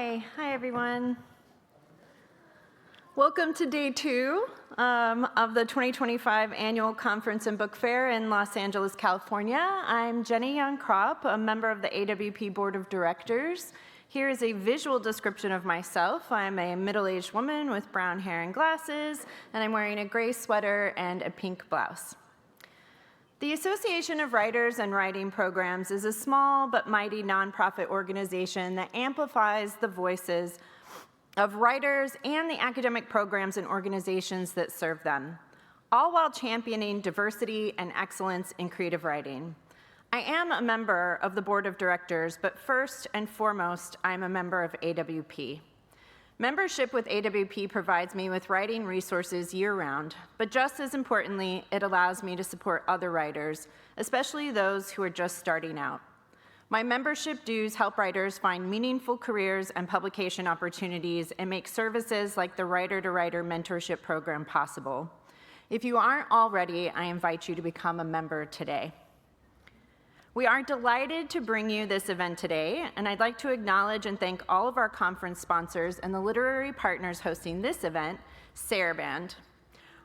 Hi everyone. Welcome to day 2 of the 2025 Annual Conference and Book Fair in Los Angeles, California. I'm Jenny Young-Kropp, a member of the AWP Board of Directors. Here is a visual description of myself. I'm a middle-aged woman with brown hair and glasses, and I'm wearing a gray sweater and a pink blouse. The Association of Writers and Writing Programs is a small but mighty nonprofit organization that amplifies the voices of writers and the academic programs and organizations that serve them, all while championing diversity and excellence in creative writing. I am a member of the board of directors, but first and foremost, I'm a member of AWP. Membership with AWP provides me with writing resources year-round, but just as importantly, it allows me to support other writers, especially those who are just starting out. My membership dues help writers find meaningful careers and publication opportunities and make services like the Writer-to-Writer Mentorship Program possible. If you aren't already, I invite you to become a member today. We are delighted to bring you this event today, and I'd like to acknowledge and thank all of our conference sponsors and the literary partners hosting this event, Sarabande.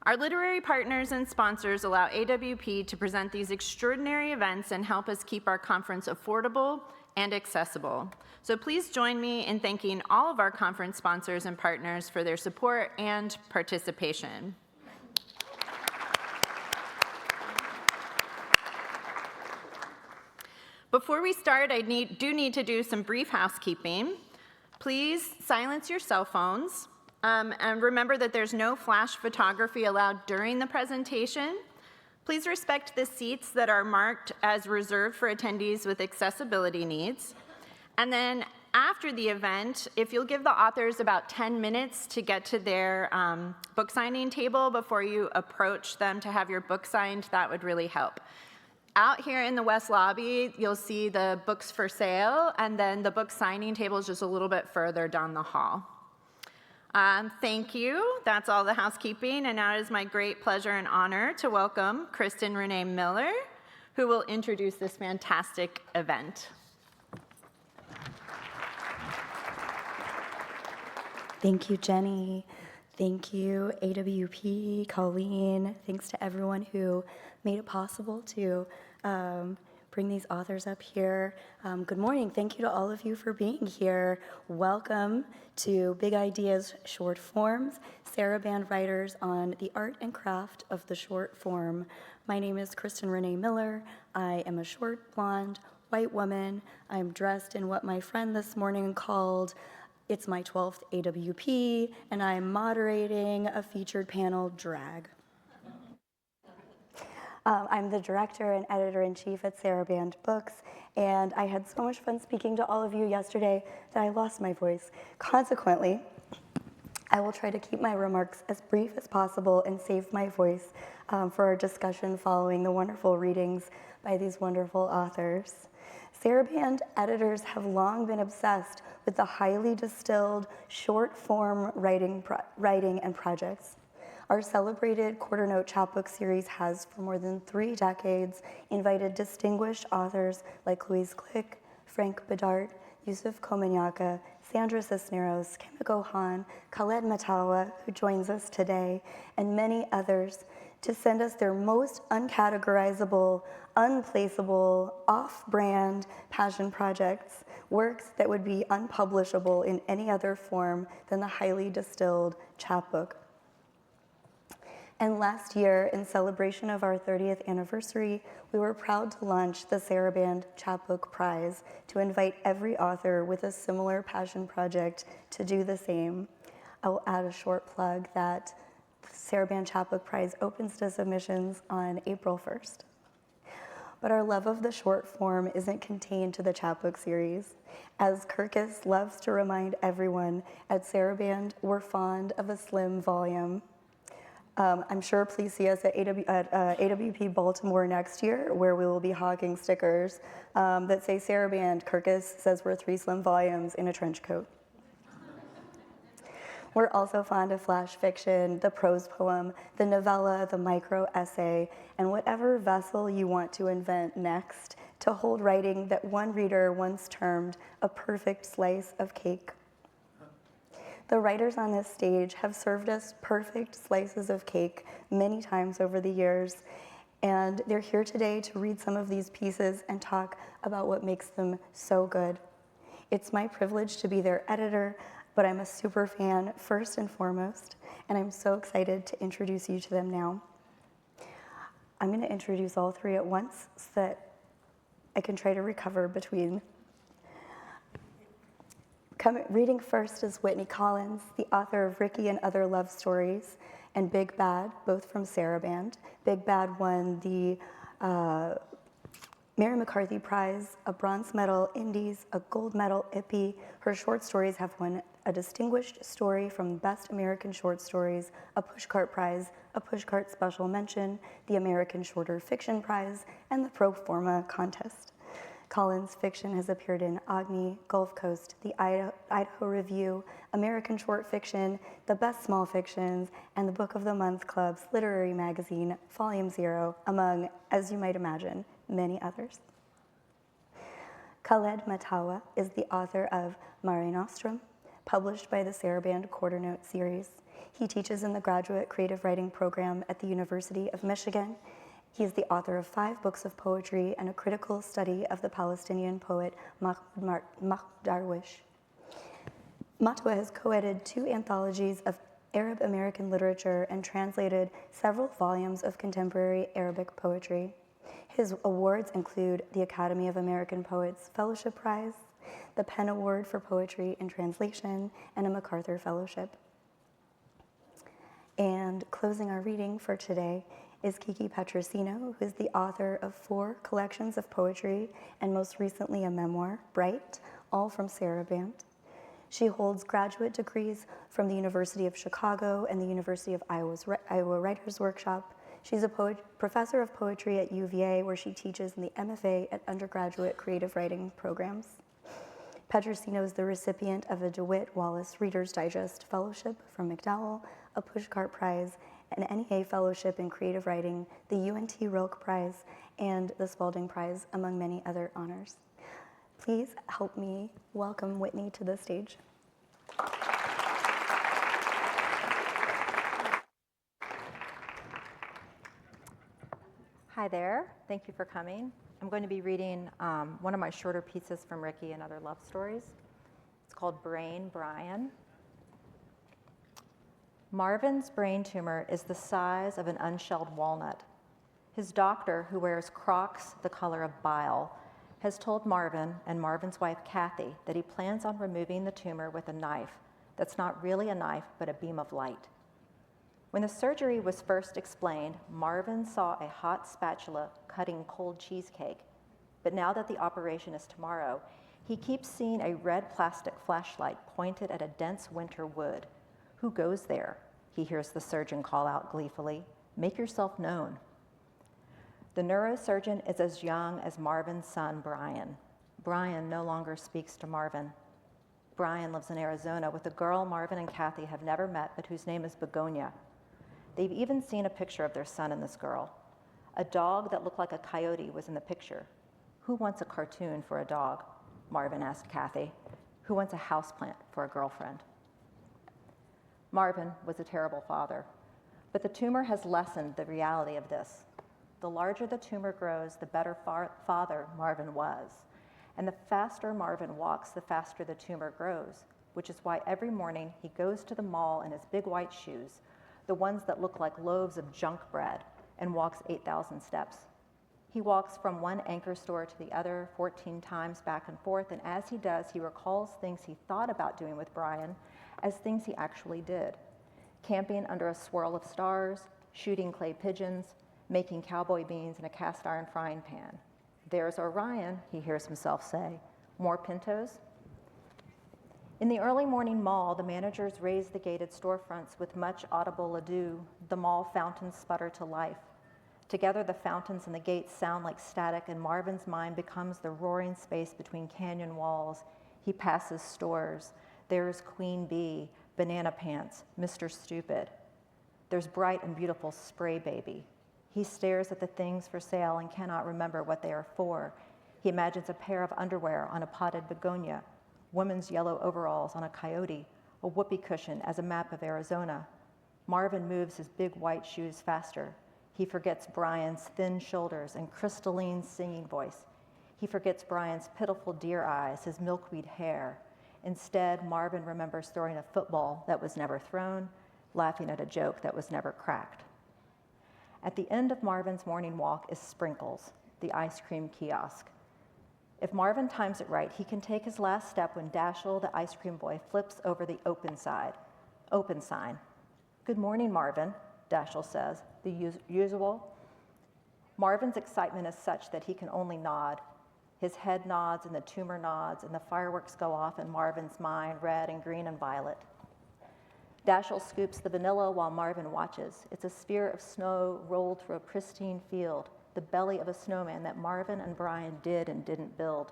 Our literary partners and sponsors allow AWP to present these extraordinary events and help us keep our conference affordable and accessible. So please join me in thanking all of our conference sponsors and partners for their support and participation. Before we start, I do need to do some brief housekeeping. Please silence your cell phones, and remember that there's no flash photography allowed during the presentation. Please respect the seats that are marked as reserved for attendees with accessibility needs. And then after the event, if you'll give the authors about 10 minutes to get to their book signing table before you approach them to have your book signed, that would really help. Out here in the West Lobby, you'll see the books for sale, and then the book signing table is just a little bit further down the hall. Thank you. That's all the housekeeping, and now it is my great pleasure and honor to welcome Kristen Renee Miller, who will introduce this fantastic event. Thank you, Jenny. Thank you, AWP, Colleen. Thanks to everyone who made it possible to bring these authors up here. Good morning. Thank you to all of you for being here. Welcome to Big Ideas Short Forms, Sarabande Writers on the Art and Craft of the Short Form. My name is Kristen Renee Miller. I am a short, blonde, white woman. I'm dressed in what my friend this morning called "It's my 12th AWP," and I'm moderating a featured panel drag. I'm the director and editor-in-chief at Sarabande Books, and I had so much fun speaking to all of you yesterday that I lost my voice. Consequently, I will try to keep my remarks as brief as possible and save my voice for our discussion following the wonderful readings by these wonderful authors. Sarabande editors have long been obsessed with the highly distilled, short-form writing and projects. Our celebrated Quarter Note chapbook series has, for more than 3 decades, invited distinguished authors like Louise Glück, Frank Bedart, Yusuf Komunyakaa, Sandra Cisneros, Kimiko Han, Khaled Mattawa, who joins us today, and many others, to send us their most uncategorizable, unplaceable, off-brand passion projects, works that would be unpublishable in any other form than the highly distilled chapbook. And last year, in celebration of our 30th anniversary, we were proud to launch the Sarabande Chapbook Prize to invite every author with a similar passion project to do the same. I will add a short plug that the Sarabande Chapbook Prize opens to submissions on April 1st. But our love of the short form isn't contained to the chapbook series. As Kirkus loves to remind everyone, at Sarabande, we're fond of a slim volume. I'm sure please see us at AWP Baltimore next year, where we will be hawking stickers that say Sarabande, Kirkus says we're 3 slim volumes in a trench coat. We're also fond of flash fiction, the prose poem, the novella, the micro essay, and whatever vessel you want to invent next to hold writing that one reader once termed a perfect slice of cake. The writers on this stage have served us perfect slices of cake many times over the years, and they're here today to read some of these pieces and talk about what makes them so good. It's my privilege to be their editor, but I'm a super fan first and foremost, and I'm so excited to introduce you to them now. I'm going to introduce all three at once so that I can try to recover between. Reading first is Whitney Collins, the author of Ricky and Other Love Stories and Big Bad, both from Sarabande. Big Bad won the Mary McCarthy Prize, a bronze medal Indies, a gold medal IPPY. Her short stories have won a Distinguished Story from Best American Short Stories, a Pushcart Prize, a Pushcart Special Mention, the American Shorter Fiction Prize, and the Pro Forma Contest. Collins' fiction has appeared in Agni, Gulf Coast, the Idaho Review, American Short Fiction, the Best Small Fictions, and the Book of the Month Club's Literary Magazine, Volume 0, among, as you might imagine, many others. Khaled Mattawa is the author of Mare Nostrum, published by the Sarabande Quarter Note series. He teaches in the Graduate Creative Writing Program at the University of Michigan. He is the author of 5 books of poetry and a critical study of the Palestinian poet Mahmoud Darwish. Mattawa has co-edited 2 anthologies of Arab American literature and translated several volumes of contemporary Arabic poetry. His awards include the Academy of American Poets Fellowship Prize, the PEN Award for Poetry and Translation, and a MacArthur Fellowship. And closing our reading for today is Kiki Petrosino, who is the author of 4 collections of poetry and most recently a memoir, Bright, all from Sarabande. She holds graduate degrees from the University of Chicago and the University of Iowa Writers Workshop. She's a professor of poetry at UVA, where she teaches in the MFA and undergraduate creative writing programs. Petrosino is the recipient of a DeWitt Wallace Reader's Digest Fellowship from McDowell, a Pushcart Prize, an NEA Fellowship in Creative Writing, the UNT Rilke Prize, and the Spalding Prize, among many other honors. Please help me welcome Whitney to the stage. Hi there, thank you for coming. I'm going to be reading one of my shorter pieces from Ricky and Other Love Stories. It's called Brain Brian. Marvin's brain tumor is the size of an unshelled walnut. His doctor, who wears Crocs the color of bile, has told Marvin and Marvin's wife, Kathy, that he plans on removing the tumor with a knife that's not really a knife, but a beam of light. When the surgery was first explained, Marvin saw a hot spatula cutting cold cheesecake. But now that the operation is tomorrow, he keeps seeing a red plastic flashlight pointed at a dense winter wood. Who goes there? He hears the surgeon call out gleefully. Make yourself known. The neurosurgeon is as young as Marvin's son, Brian. Brian no longer speaks to Marvin. Brian lives in Arizona with a girl Marvin and Kathy have never met, but whose name is Begonia. They've even seen a picture of their son and this girl. A dog that looked like a coyote was in the picture. Who wants a cartoon for a dog? Marvin asked Kathy. Who wants a houseplant for a girlfriend? Marvin was a terrible father, but the tumor has lessened the reality of this. The larger the tumor grows, the better father Marvin was. And the faster Marvin walks, the faster the tumor grows, which is why every morning he goes to the mall in his big white shoes, the ones that look like loaves of junk bread, and walks 8,000 steps. He walks from one anchor store to the other 14 times back and forth, and as he does, he recalls things he thought about doing with Brian as things he actually did. Camping under a swirl of stars, shooting clay pigeons, making cowboy beans in a cast iron frying pan. There's Orion, he hears himself say. More pintos? In the early morning mall, the managers raise the gated storefronts with much audible ado. The mall fountains sputter to life. Together, the fountains and the gates sound like static, and Marvin's mind becomes the roaring space between canyon walls. He passes stores. There's Queen Bee, Banana Pants, Mr. Stupid. There's Bright and Beautiful Spray Baby. He stares at the things for sale and cannot remember what they are for. He imagines a pair of underwear on a potted begonia, women's yellow overalls on a coyote, a whoopee cushion as a map of Arizona. Marvin moves his big white shoes faster. He forgets Brian's thin shoulders and crystalline singing voice. He forgets Brian's pitiful deer eyes, his milkweed hair. Instead, Marvin remembers throwing a football that was never thrown, laughing at a joke that was never cracked. At the end of Marvin's morning walk is Sprinkles, the ice cream kiosk. If Marvin times it right, he can take his last step when Dashiell, the ice cream boy, flips over the open sign. "Good morning, Marvin," Dashiell says, the usual. Marvin's excitement is such that he can only nod. His head nods and the tumor nods, and the fireworks go off in Marvin's mind, red and green and violet. Dashiell scoops the vanilla while Marvin watches. It's a sphere of snow rolled through a pristine field, the belly of a snowman that Marvin and Brian did and didn't build.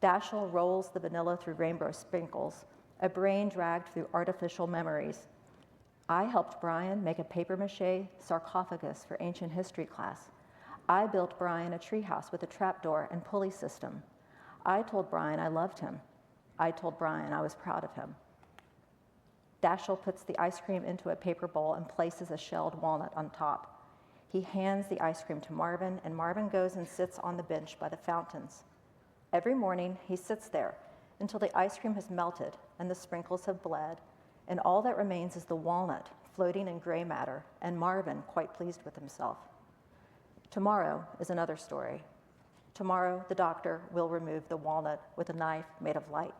Dashiell rolls the vanilla through rainbow sprinkles, a brain dragged through artificial memories. I helped Brian make a papier-mâché sarcophagus for ancient history class. I built Brian a treehouse with a trapdoor and pulley system. I told Brian I loved him. I told Brian I was proud of him. Dashiell puts the ice cream into a paper bowl and places a shelled walnut on top. He hands the ice cream to Marvin, and Marvin goes and sits on the bench by the fountains. Every morning, he sits there until the ice cream has melted and the sprinkles have bled, and all that remains is the walnut floating in gray matter, and Marvin quite pleased with himself. Tomorrow is another story. Tomorrow, the doctor will remove the walnut with a knife made of light.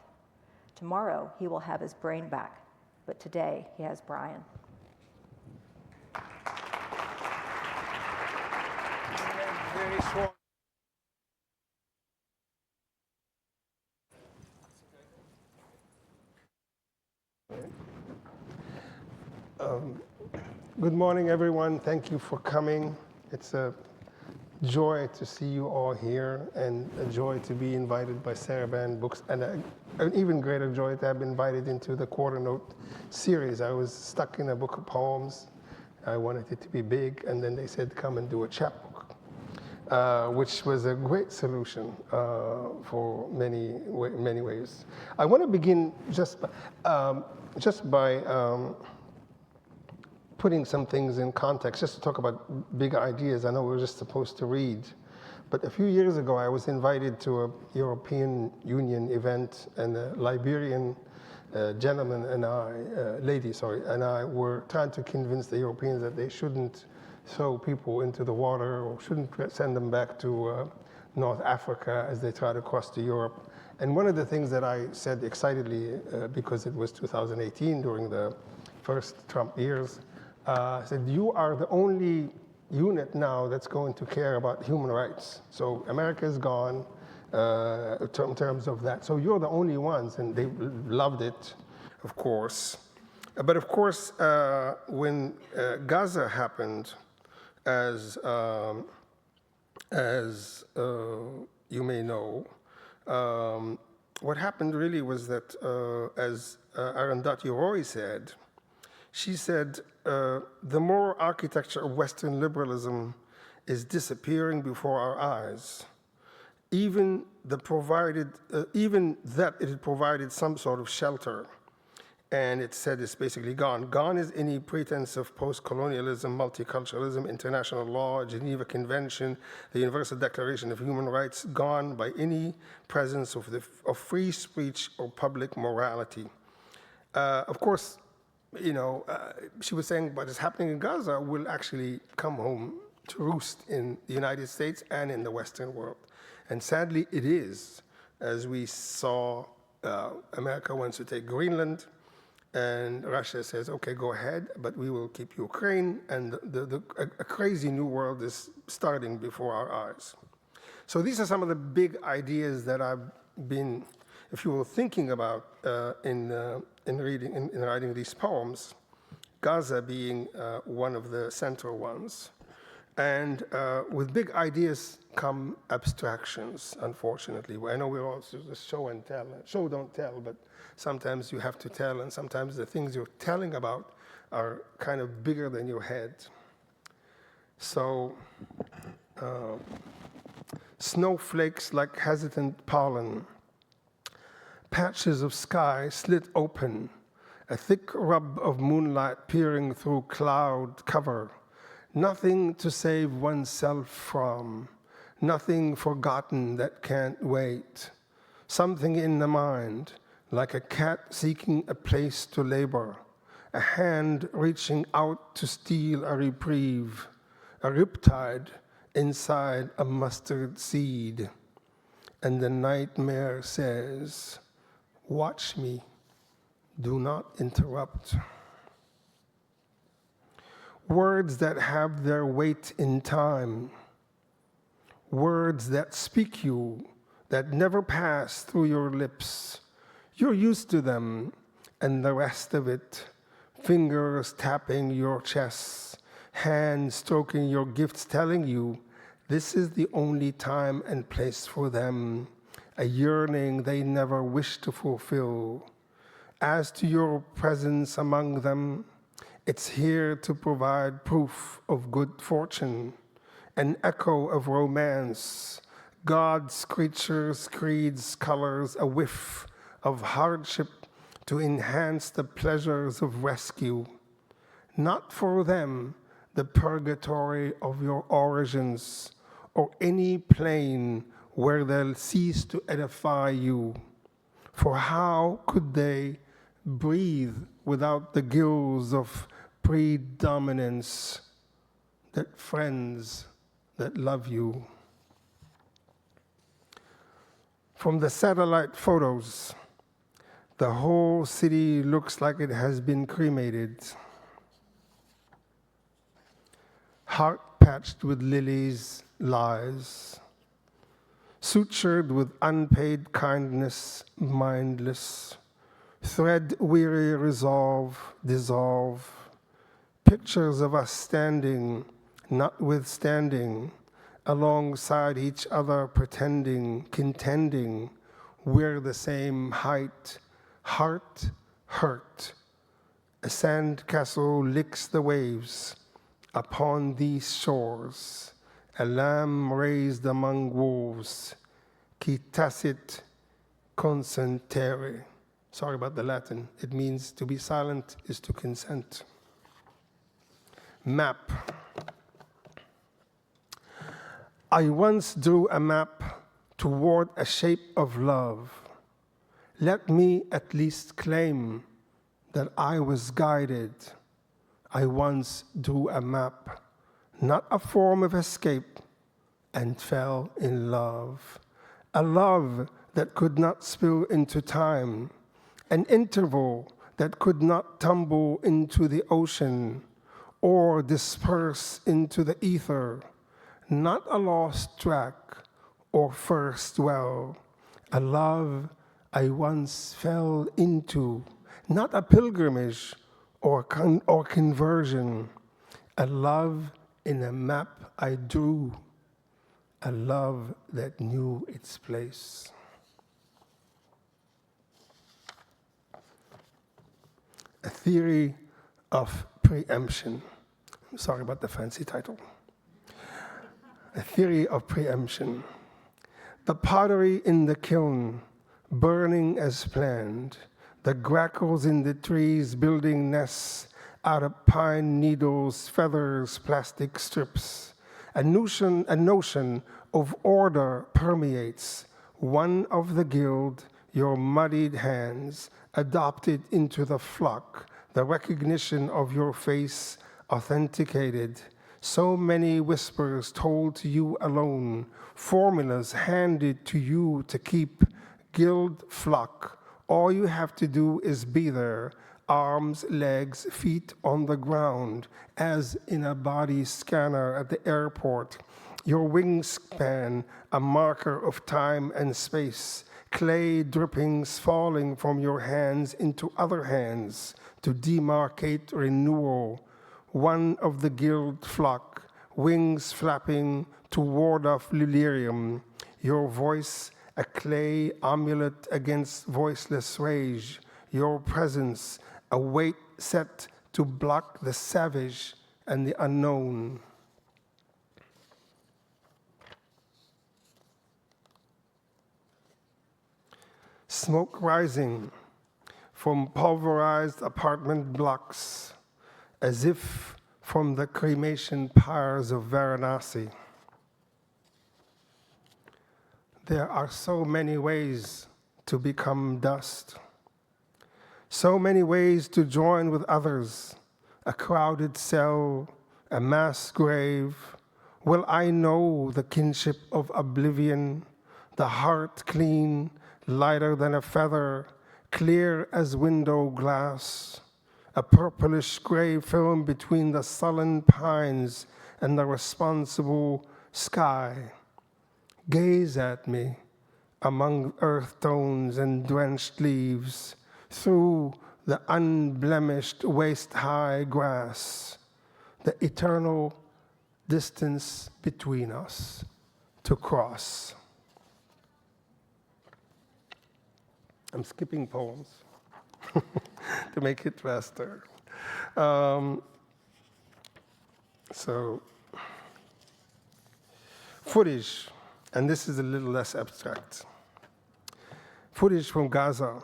Tomorrow, he will have his brain back, but today, he has Brian. Very strong. Good morning, everyone. Thank you for coming. It's a joy to see you all here, and a joy to be invited by Sarabande Books, and an even greater joy to have been invited into the Quarter Note series. I was stuck in a book of poems. I wanted it to be big, and then they said, come and do a chapbook, which was a great solution for many ways. I want to begin just by putting some things in context, just to talk about big ideas. I know we're just supposed to read, but a few years ago I was invited to a European Union event, and a Liberian gentleman and I were trying to convince the Europeans that they shouldn't throw people into the water or shouldn't send them back to North Africa as they try to cross to Europe. And one of the things that I said excitedly, because it was 2018 during the first Trump years, said, you are the only unit now that's going to care about human rights. So America is gone in terms of that. So you're the only ones, and they loved it, of course. But of course, when Gaza happened, as you may know, what happened really was that, as Arundhati Roy said, she said, the moral architecture of Western liberalism is disappearing before our eyes. Even that it had provided some sort of shelter, and it said it's basically gone. Gone is any pretense of post-colonialism, multiculturalism, international law, Geneva Convention, the Universal Declaration of Human Rights, gone by any presence of free speech or public morality. Of course, she was saying what is happening in Gaza will actually come home to roost in the United States and in the Western world. And sadly, it is. As we saw, America wants to take Greenland, and Russia says, okay, go ahead, but we will keep Ukraine, and a crazy new world is starting before our eyes. So these are some of the big ideas that I've been, if you will, thinking about in writing these poems, Gaza being one of the central ones. And with big ideas come abstractions, unfortunately. I know we're also just show and tell, show don't tell, but sometimes you have to tell, and sometimes the things you're telling about are kind of bigger than your head. So, snowflakes like hesitant pollen, patches of sky slit open, a thick rub of moonlight peering through cloud cover, nothing to save oneself from, nothing forgotten that can't wait, something in the mind, like a cat seeking a place to labor, a hand reaching out to steal a reprieve, a riptide inside a mustard seed. And the nightmare says, watch me, do not interrupt. Words that have their weight in time, words that speak you, that never pass through your lips. You're used to them, and the rest of it, fingers tapping your chest, hands stroking your gifts, telling you this is the only time and place for them, a yearning they never wish to fulfill. As to your presence among them, it's here to provide proof of good fortune, an echo of romance, God's creatures, creeds, colors, a whiff of hardship to enhance the pleasures of rescue. Not for them, the purgatory of your origins, or any plane where they'll cease to edify you. For how could they breathe without the gills of predominance, that friends that love you? From the satellite photos, the whole city looks like it has been cremated. Heart patched with lilies, lies, sutured with unpaid kindness, mindless, thread-weary resolve, dissolve, pictures of us standing, notwithstanding, alongside each other, pretending, contending, we're the same height, heart, hurt. A sandcastle licks the waves upon these shores, a lamb raised among wolves, qui tacit consentere. Sorry about the Latin. It means to be silent is to consent. Map. I once drew a map toward a shape of love. Let me at least claim that I was guided. I once drew a map, not a form of escape, and fell in love. A love that could not spill into time, an interval that could not tumble into the ocean or disperse into the ether, not a lost track or first well, a love I once fell into, not a pilgrimage or conversion, a love in a map I drew, a love that knew its place. A theory of preemption. I'm sorry about the fancy title. A theory of preemption. The pottery in the kiln, burning as planned, the grackles in the trees building nests out of pine needles, feathers, plastic strips. A notion of order permeates one of the guild, your muddied hands, adopted into the flock, the recognition of your face authenticated. So many whispers told to you alone, formulas handed to you to keep, guild flock. All you have to do is be there, arms, legs, feet on the ground, as in a body scanner at the airport. Your wingspan, a marker of time and space, clay drippings falling from your hands into other hands to demarcate renewal. One of the guild flock, wings flapping to ward off delirium. Your voice, a clay amulet against voiceless rage. Your presence, a weight set to block the savage and the unknown. Smoke rising from pulverized apartment blocks, as if from the cremation pyres of Varanasi. There are so many ways to become dust, so many ways to join with others, a crowded cell, a mass grave. Will I know the kinship of oblivion, the heart clean, lighter than a feather, clear as window glass, a purplish gray film between the sullen pines and the responsible sky. Gaze at me among earth tones and drenched leaves, through the unblemished waist-high grass, the eternal distance between us to cross. I'm skipping poems to make it faster. So, footage, and this is a little less abstract. Footage from Gaza.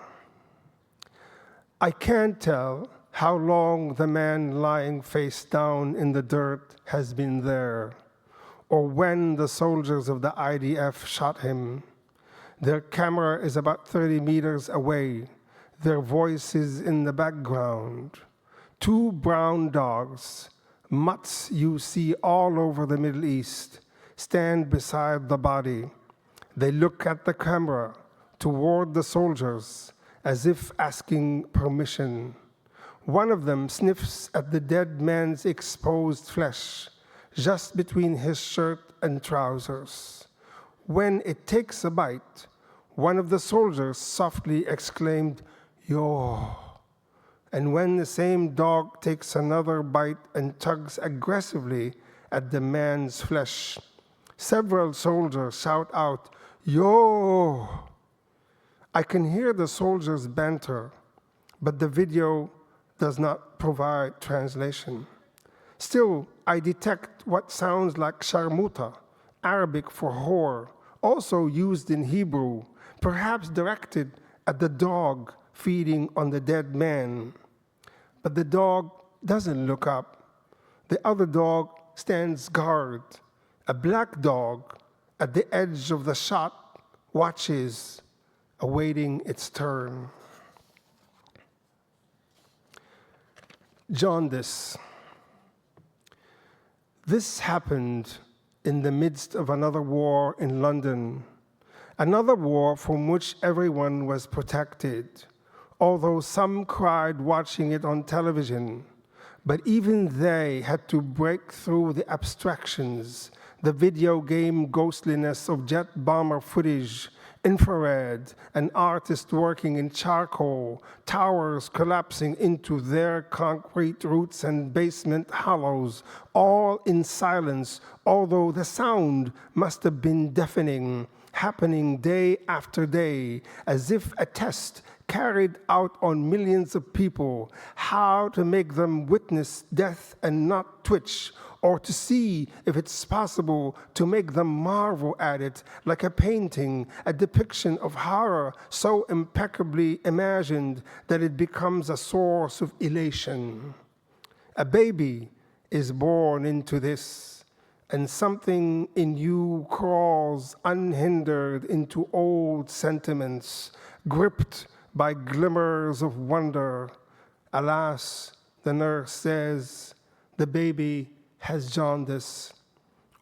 I can't tell how long the man lying face down in the dirt has been there, or when the soldiers of the IDF shot him. Their camera is about 30 meters away, their voices in the background. Two brown dogs, mutts you see all over the Middle East, stand beside the body. They look at the camera, toward the soldiers, as if asking permission. One of them sniffs at the dead man's exposed flesh, just between his shirt and trousers. When it takes a bite, one of the soldiers softly exclaimed, "Yo." And when the same dog takes another bite and tugs aggressively at the man's flesh, several soldiers shout out, "Yo." I can hear the soldiers banter, but the video does not provide translation. Still, I detect what sounds like sharmuta, Arabic for whore, also used in Hebrew, perhaps directed at the dog feeding on the dead man. But the dog doesn't look up. The other dog stands guard. A black dog at the edge of the shot watches, awaiting its turn. Jaundice. This happened in the midst of another war in London, another war from which everyone was protected, although some cried watching it on television. But even they had to break through the abstractions, the video game ghostliness of jet bomber footage, infrared, an artist working in charcoal, towers collapsing into their concrete roots and basement hollows, all in silence, although the sound must have been deafening, happening day after day, as if a test carried out on millions of people, how to make them witness death and not twitch, or to see if it's possible to make them marvel at it, like a painting, a depiction of horror so impeccably imagined that it becomes a source of elation. A baby is born into this, and something in you crawls unhindered into old sentiments, gripped by glimmers of wonder. Alas, the nurse says, the baby has jaundice.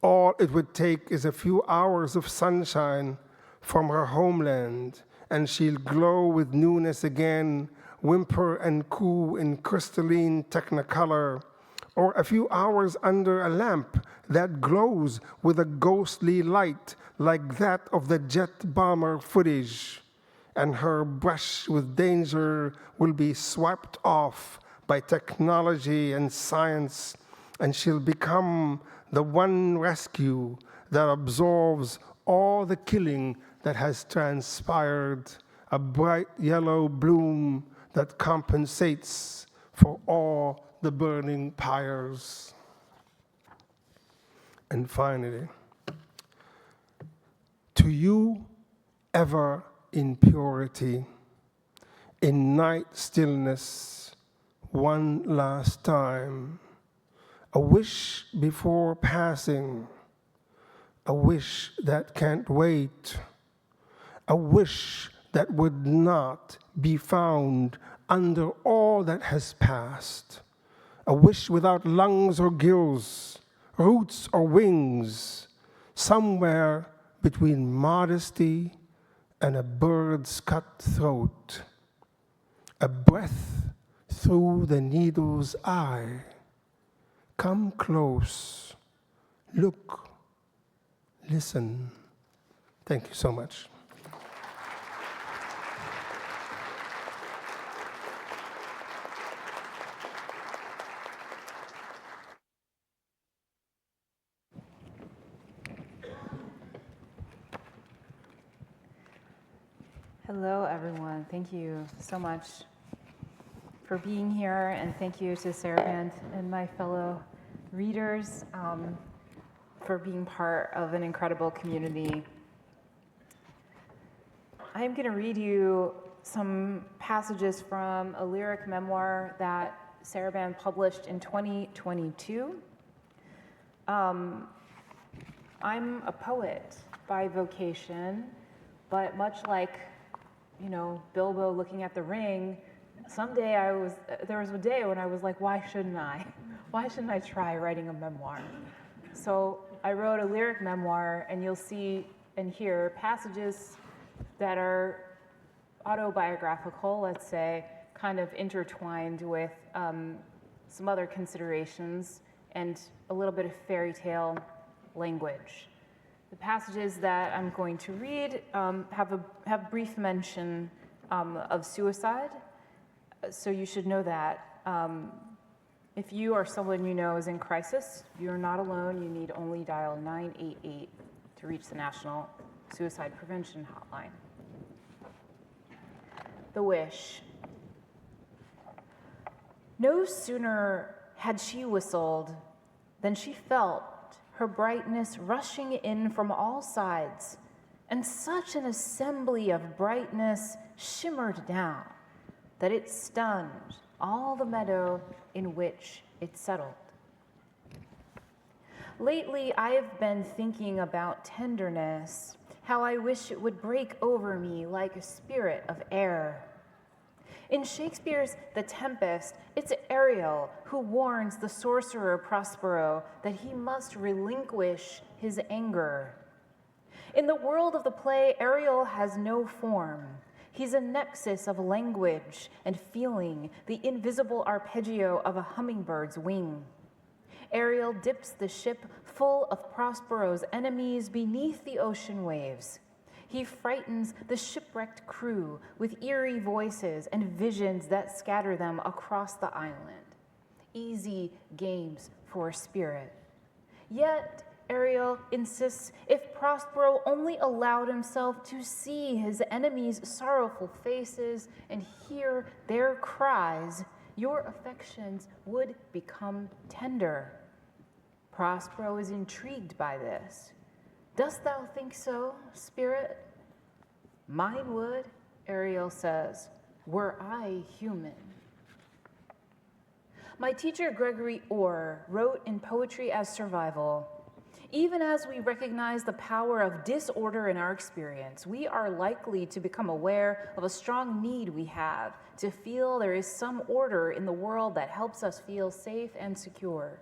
All it would take is a few hours of sunshine from her homeland, and she'll glow with newness again, whimper and coo in crystalline technicolor, or a few hours under a lamp that glows with a ghostly light like that of the jet bomber footage, and her brush with danger will be swept off by technology and science, and she'll become the one rescue that absorbs all the killing that has transpired, a bright yellow bloom that compensates for all the burning pyres. And finally, to you ever in purity, in night stillness one last time, a wish before passing, a wish that can't wait, a wish that would not be found under all that has passed, a wish without lungs or gills, roots or wings, somewhere between modesty and a bird's cut throat, a breath through the needle's eye. Come close, look, listen. Thank you so much. Hello, everyone. Thank you so much for being here, and thank you to Sarabande and my fellow readers for being part of an incredible community. I'm going to read you some passages from a lyric memoir that Sarabande published in 2022. I'm a poet by vocation, but much like Bilbo looking at the ring, there was a day when I was like, why shouldn't I? Why shouldn't I try writing a memoir? So I wrote a lyric memoir, and you'll see and hear passages that are autobiographical, let's say, kind of intertwined with some other considerations and a little bit of fairy tale language. The passages that I'm going to read have brief mention of suicide, so you should know that. If you or someone you know is in crisis, you're not alone. You need only dial 988 to reach the National Suicide Prevention Hotline. The wish. No sooner had she whistled than she felt her brightness rushing in from all sides, and such an assembly of brightness shimmered down that it stunned all the meadow in which it settled. Lately, I have been thinking about tenderness, how I wish it would break over me like a spirit of air. In Shakespeare's The Tempest, it's Ariel who warns the sorcerer Prospero that he must relinquish his anger. In the world of the play, Ariel has no form. He's a nexus of language and feeling, the invisible arpeggio of a hummingbird's wing. Ariel dips the ship full of Prospero's enemies beneath the ocean waves. He frightens the shipwrecked crew with eerie voices and visions that scatter them across the island. Easy games for a spirit. Yet, Ariel insists if Prospero only allowed himself to see his enemies' sorrowful faces and hear their cries, your affections would become tender. Prospero is intrigued by this. Dost thou think so, spirit? Mine would, Ariel says, were I human. My teacher Gregory Orr wrote in Poetry as Survival, even as we recognize the power of disorder in our experience, we are likely to become aware of a strong need we have to feel there is some order in the world that helps us feel safe and secure.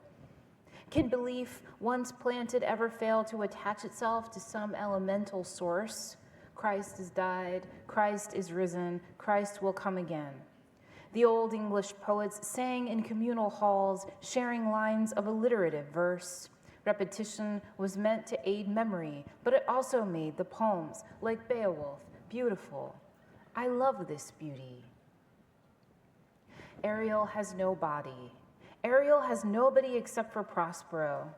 Can belief, once planted, ever fail to attach itself to some elemental source? Christ has died, Christ is risen, Christ will come again. The old English poets sang in communal halls, sharing lines of alliterative verse. Repetition was meant to aid memory, but it also made the poems, like Beowulf, beautiful. I love this beauty. Ariel has no body. Ariel has nobody except for Prospero.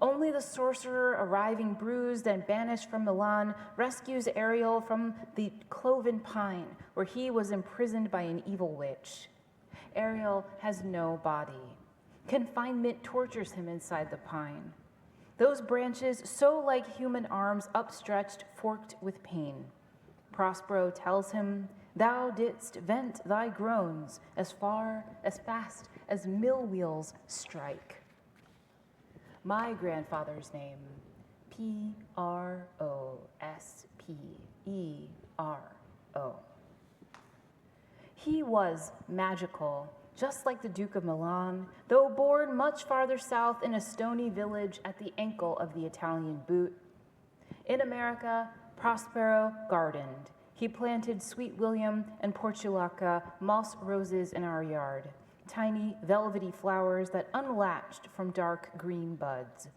Only the sorcerer, arriving bruised and banished from Milan, rescues Ariel from the cloven pine, where he was imprisoned by an evil witch. Ariel has no body. Confinement tortures him inside the pine. Those branches, so like human arms, upstretched, forked with pain. Prospero tells him Thou didst vent thy groans as fast as mill wheels strike. My grandfather's name, Prospero. He was magical, just like the Duke of Milan, though born much farther south in a stony village at the ankle of the Italian boot. In America, Prospero gardened. He planted Sweet William and Portulaca moss roses in our yard, tiny velvety flowers that unlatched from dark green buds.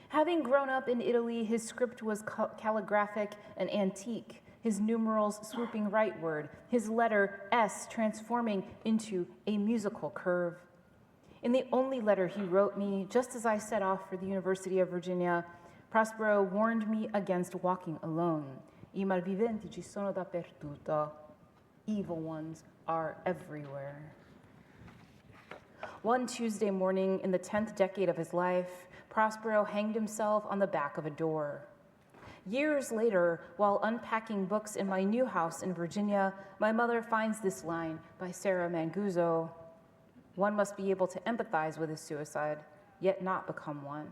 Having grown up in Italy, his script was calligraphic and antique, his numerals swooping rightward, his letter S transforming into a musical curve. In the only letter he wrote me, just as I set off for the University of Virginia, Prospero warned me against walking alone. I malviventi ci sono dappertutto. Evil ones are everywhere. One Tuesday morning in the 10th decade of his life, Prospero hanged himself on the back of a door. Years later, while unpacking books in my new house in Virginia, my mother finds this line by Sarah Manguzo. One must be able to empathize with a suicide, yet not become one.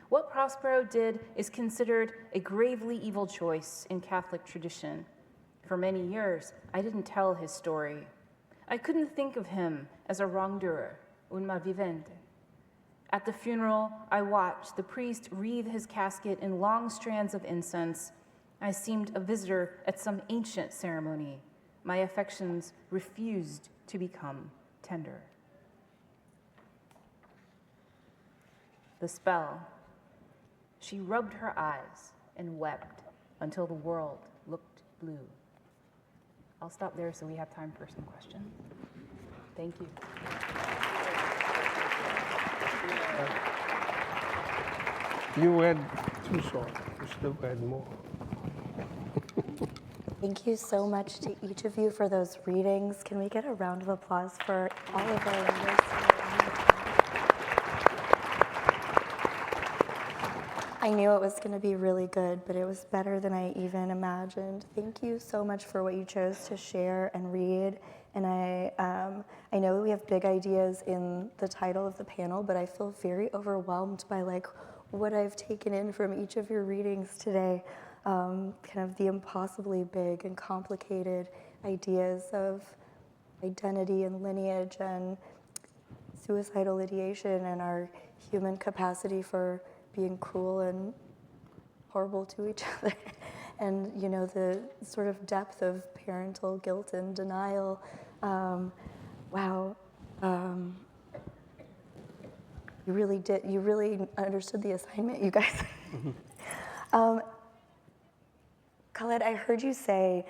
What Prospero did is considered a gravely evil choice in Catholic tradition. For many years, I didn't tell his story. I couldn't think of him as a wrongdoer, un malvivente. At the funeral, I watched the priest wreathe his casket in long strands of incense. I seemed a visitor at some ancient ceremony. My affections refused to become tender. The spell. She rubbed her eyes and wept until the world looked blue. I'll stop there so we have time for some questions. Thank you. You read too short. You should have read more. Thank you so much to each of you for those readings. Can we get a round of applause for all of our readers? I knew it was going to be really good, but it was better than I even imagined. Thank you so much for what you chose to share and read. And I know we have big ideas in the title of the panel, but I feel very overwhelmed by what I've taken in from each of your readings today. Kind of the impossibly big and complicated ideas of identity and lineage and suicidal ideation and our human capacity for being cruel and horrible to each other. And, the sort of depth of parental guilt and denial. Wow. You really understood the assignment, you guys. Khaled, I heard you say,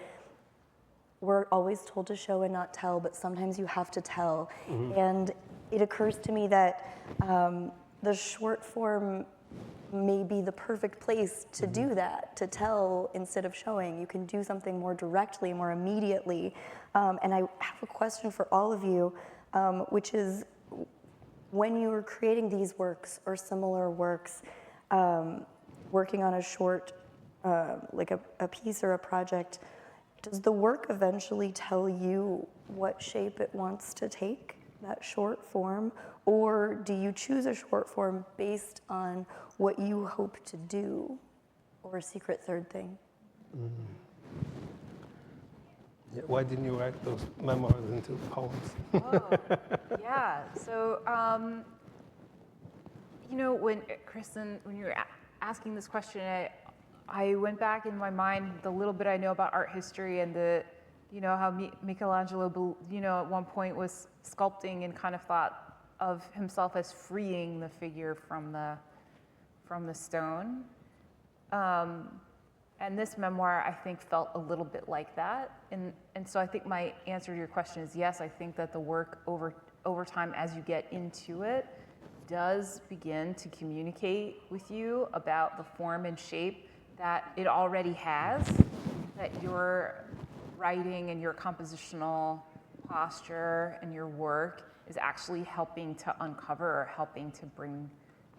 we're always told to show and not tell, but sometimes you have to tell. Mm-hmm. And it occurs to me that the short form may be the perfect place to do that, to tell instead of showing. You can do something more directly, more immediately. And I have a question for all of you, which is, when you were creating these works or similar works, working on a short, like a piece or a project, does the work eventually tell you what shape it wants to take, that short form? Or do you choose a short form based on what you hope to do, or a secret third thing? Mm. Yeah, why didn't you write those memoirs into poems? Yeah. So, when Kristen, when you were asking this question, I went back in my mind the little bit I know about art history and how Michelangelo, at one point was sculpting and kind of thought of himself as freeing the figure from the stone. And this memoir, I think, felt a little bit like that. And so I think my answer to your question is yes, I think that the work over time, as you get into it, does begin to communicate with you about the form and shape that it already has, that your writing and your compositional posture and your work is actually helping to uncover or helping to bring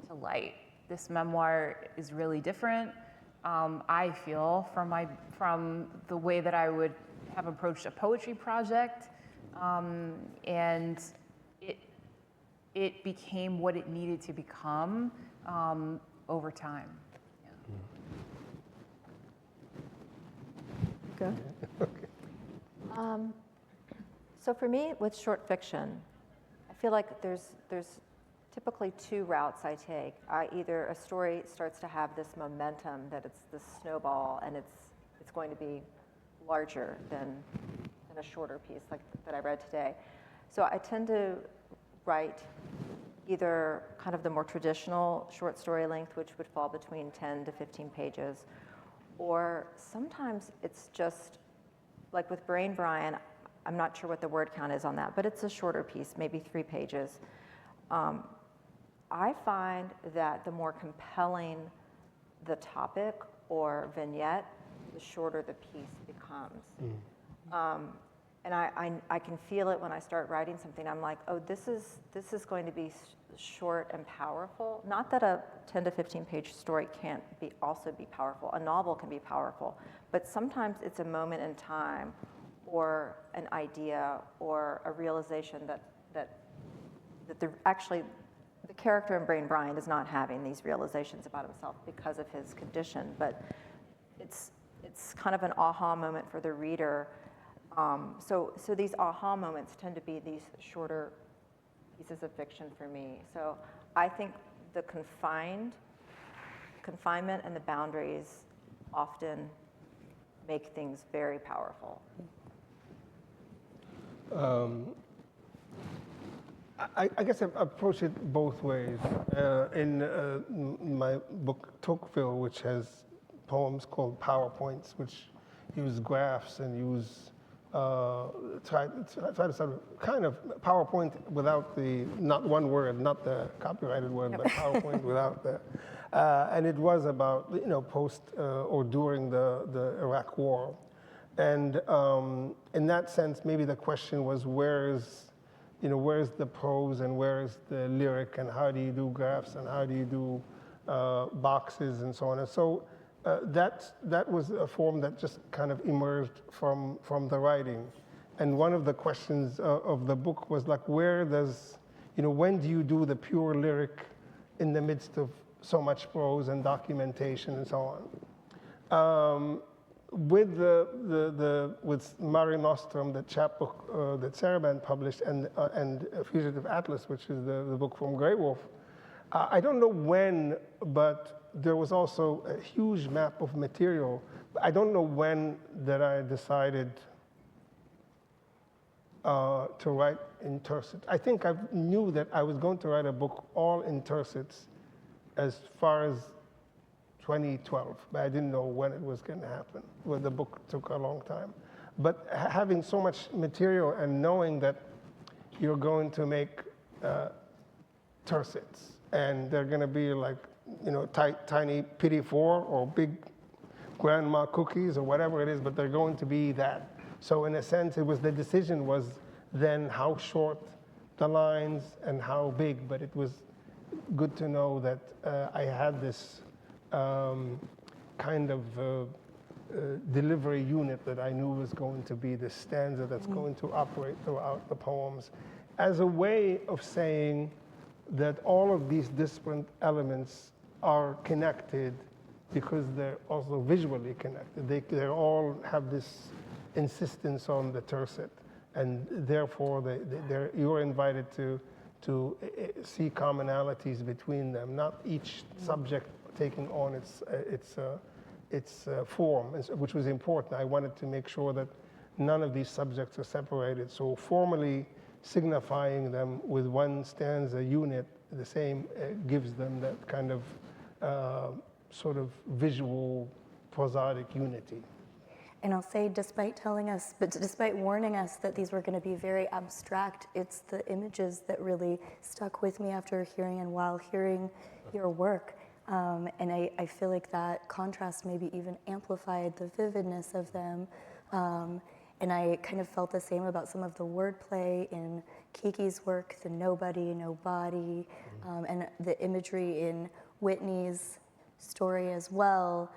to light. This memoir is really different. I feel, from the way that I would have approached a poetry project, and it became what it needed to become over time. Good. So for me, with short fiction, I feel like there's typically two routes I take. Either a story starts to have this momentum that it's this snowball and it's going to be larger than a shorter piece like that I read today. So I tend to write either kind of the more traditional short story length, which would fall between 10 to 15 pages, or sometimes it's just, like with Brain Brian, I'm not sure what the word count is on that, but it's a shorter piece, maybe 3 pages. I find that the more compelling the topic or vignette, the shorter the piece becomes. And I can feel it when I start writing something. I'm like, oh, this is going to be short and powerful. Not that a 10 to 15 page story can't also be powerful. A novel can be powerful, but sometimes it's a moment in time, or an idea, or a realization that actually the character in Brain Brian is not having these realizations about himself because of his condition, but it's kind of an aha moment for the reader. So these aha moments tend to be these shorter pieces of fiction for me. So I think the confinement and the boundaries often make things very powerful. I guess I approach it both ways. In my book Tocqueville, which has poems called PowerPoints, which use graphs and use try to sort of kind of PowerPoint without not one word, not the copyrighted word, but PowerPoint without the. And it was about post or during the Iraq War, and in that sense, maybe the question was where's the prose and where's the lyric, and how do you do graphs and how do you do boxes and so on. And so that was a form that just kind of emerged from the writing. And one of the questions of the book was like, when do you do the pure lyric in the midst of so much prose and documentation and so on? With with Mare Nostrum, the chapbook that Sarabande published, and Fugitive Atlas, which is the book from Grey Wolf, I don't know when, but there was also a huge map of material. I don't know when that I decided to write in tercets. I think I knew that I was going to write a book all in tercets as far as 2012, but I didn't know when it was going to happen. Well, the book took a long time. But having so much material and knowing that you're going to make tercets, and they're going to be like, tiny Pity 4 or big grandma cookies or whatever it is, but they're going to be that. So in a sense, the decision was then how short the lines and how big, but it was good to know that I had this kind of delivery unit that I knew was going to be the stanza that's going to operate throughout the poems, as a way of saying that all of these disparate elements are connected because they're also visually connected. They all have this insistence on the tercet, and therefore you're invited to see commonalities between them, not each subject taking on its form, which was important. I wanted to make sure that none of these subjects are separated. So formally signifying them with one stanza unit, the same gives them that kind of sort of visual prosodic unity. And I'll say, despite warning us that these were going to be very abstract, it's the images that really stuck with me after hearing and while hearing your work. And I feel like that contrast maybe even amplified the vividness of them. And I kind of felt the same about some of the wordplay in Kiki's work, the nobody, and the imagery in Whitney's story as well.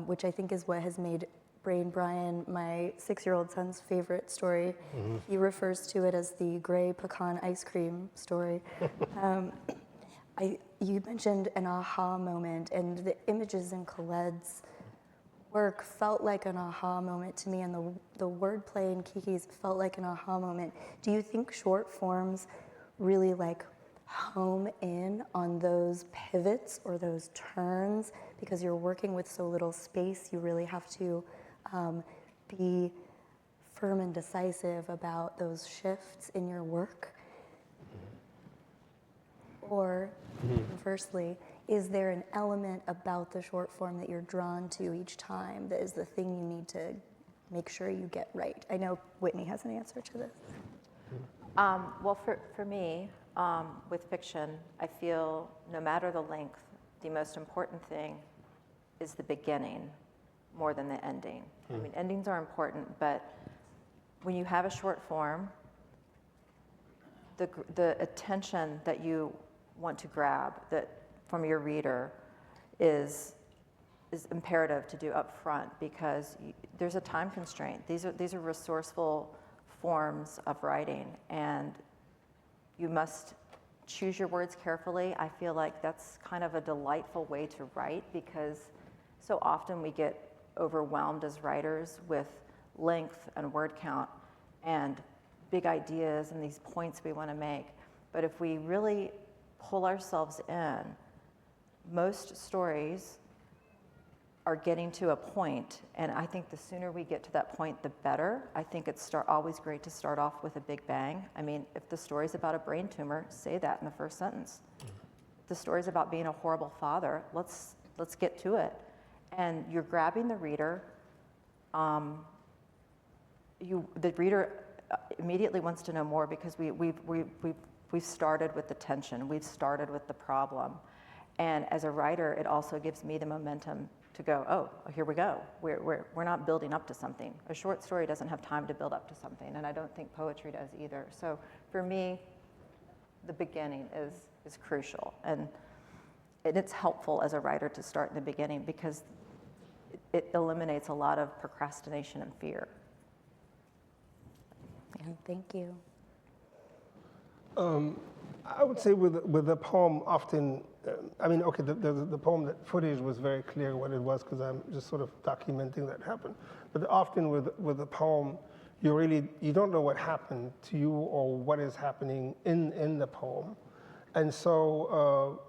which I think is what has made Brain Brian my 6-year-old son's favorite story. He refers to it as the gray pecan ice cream story. You mentioned an aha moment, and the images in Khaled's work felt like an aha moment to me, and the wordplay in Kiki's felt like an aha moment. Do you think short forms really like home in on those pivots or those turns? Because you're working with so little space, you really have to be firm and decisive about those shifts in your work. Or conversely, is there an element about the short form that you're drawn to each time that is the thing you need to make sure you get right? I know Whitney has an answer to this. Well, for me, with fiction, I feel no matter the length, the most important thing is the beginning more than the ending. I mean, endings are important, but when you have a short form, the attention that you want to grab that from your reader is imperative to do up front, because there's a time constraint. These are resourceful forms of writing, and you must choose your words carefully. I feel like that's kind of a delightful way to write, because so often we get overwhelmed as writers with length and word count and big ideas and these points we want to make. But if we really pull ourselves in, most stories are getting to a point, and I think the sooner we get to that point, the better. I think it's always great to start off with a big bang. I mean, if the story's about a brain tumor, say that in the first sentence. If the story's about being a horrible father, let's get to it. And you're grabbing the reader. The reader immediately wants to know more, because we've started with the tension, we've started with the problem. And as a writer, it also gives me the momentum to go, oh, here we go. We're not building up to something. A short story doesn't have time to build up to something, and I don't think poetry does either. So for me, the beginning is crucial. And it's helpful as a writer to start in the beginning, because it eliminates a lot of procrastination and fear. Thank you. I would say with the poem, often, the poem, that footage was very clear what it was, because I'm just sort of documenting that happened. But often with the poem, you don't know what happened to you or what is happening in the poem. And so,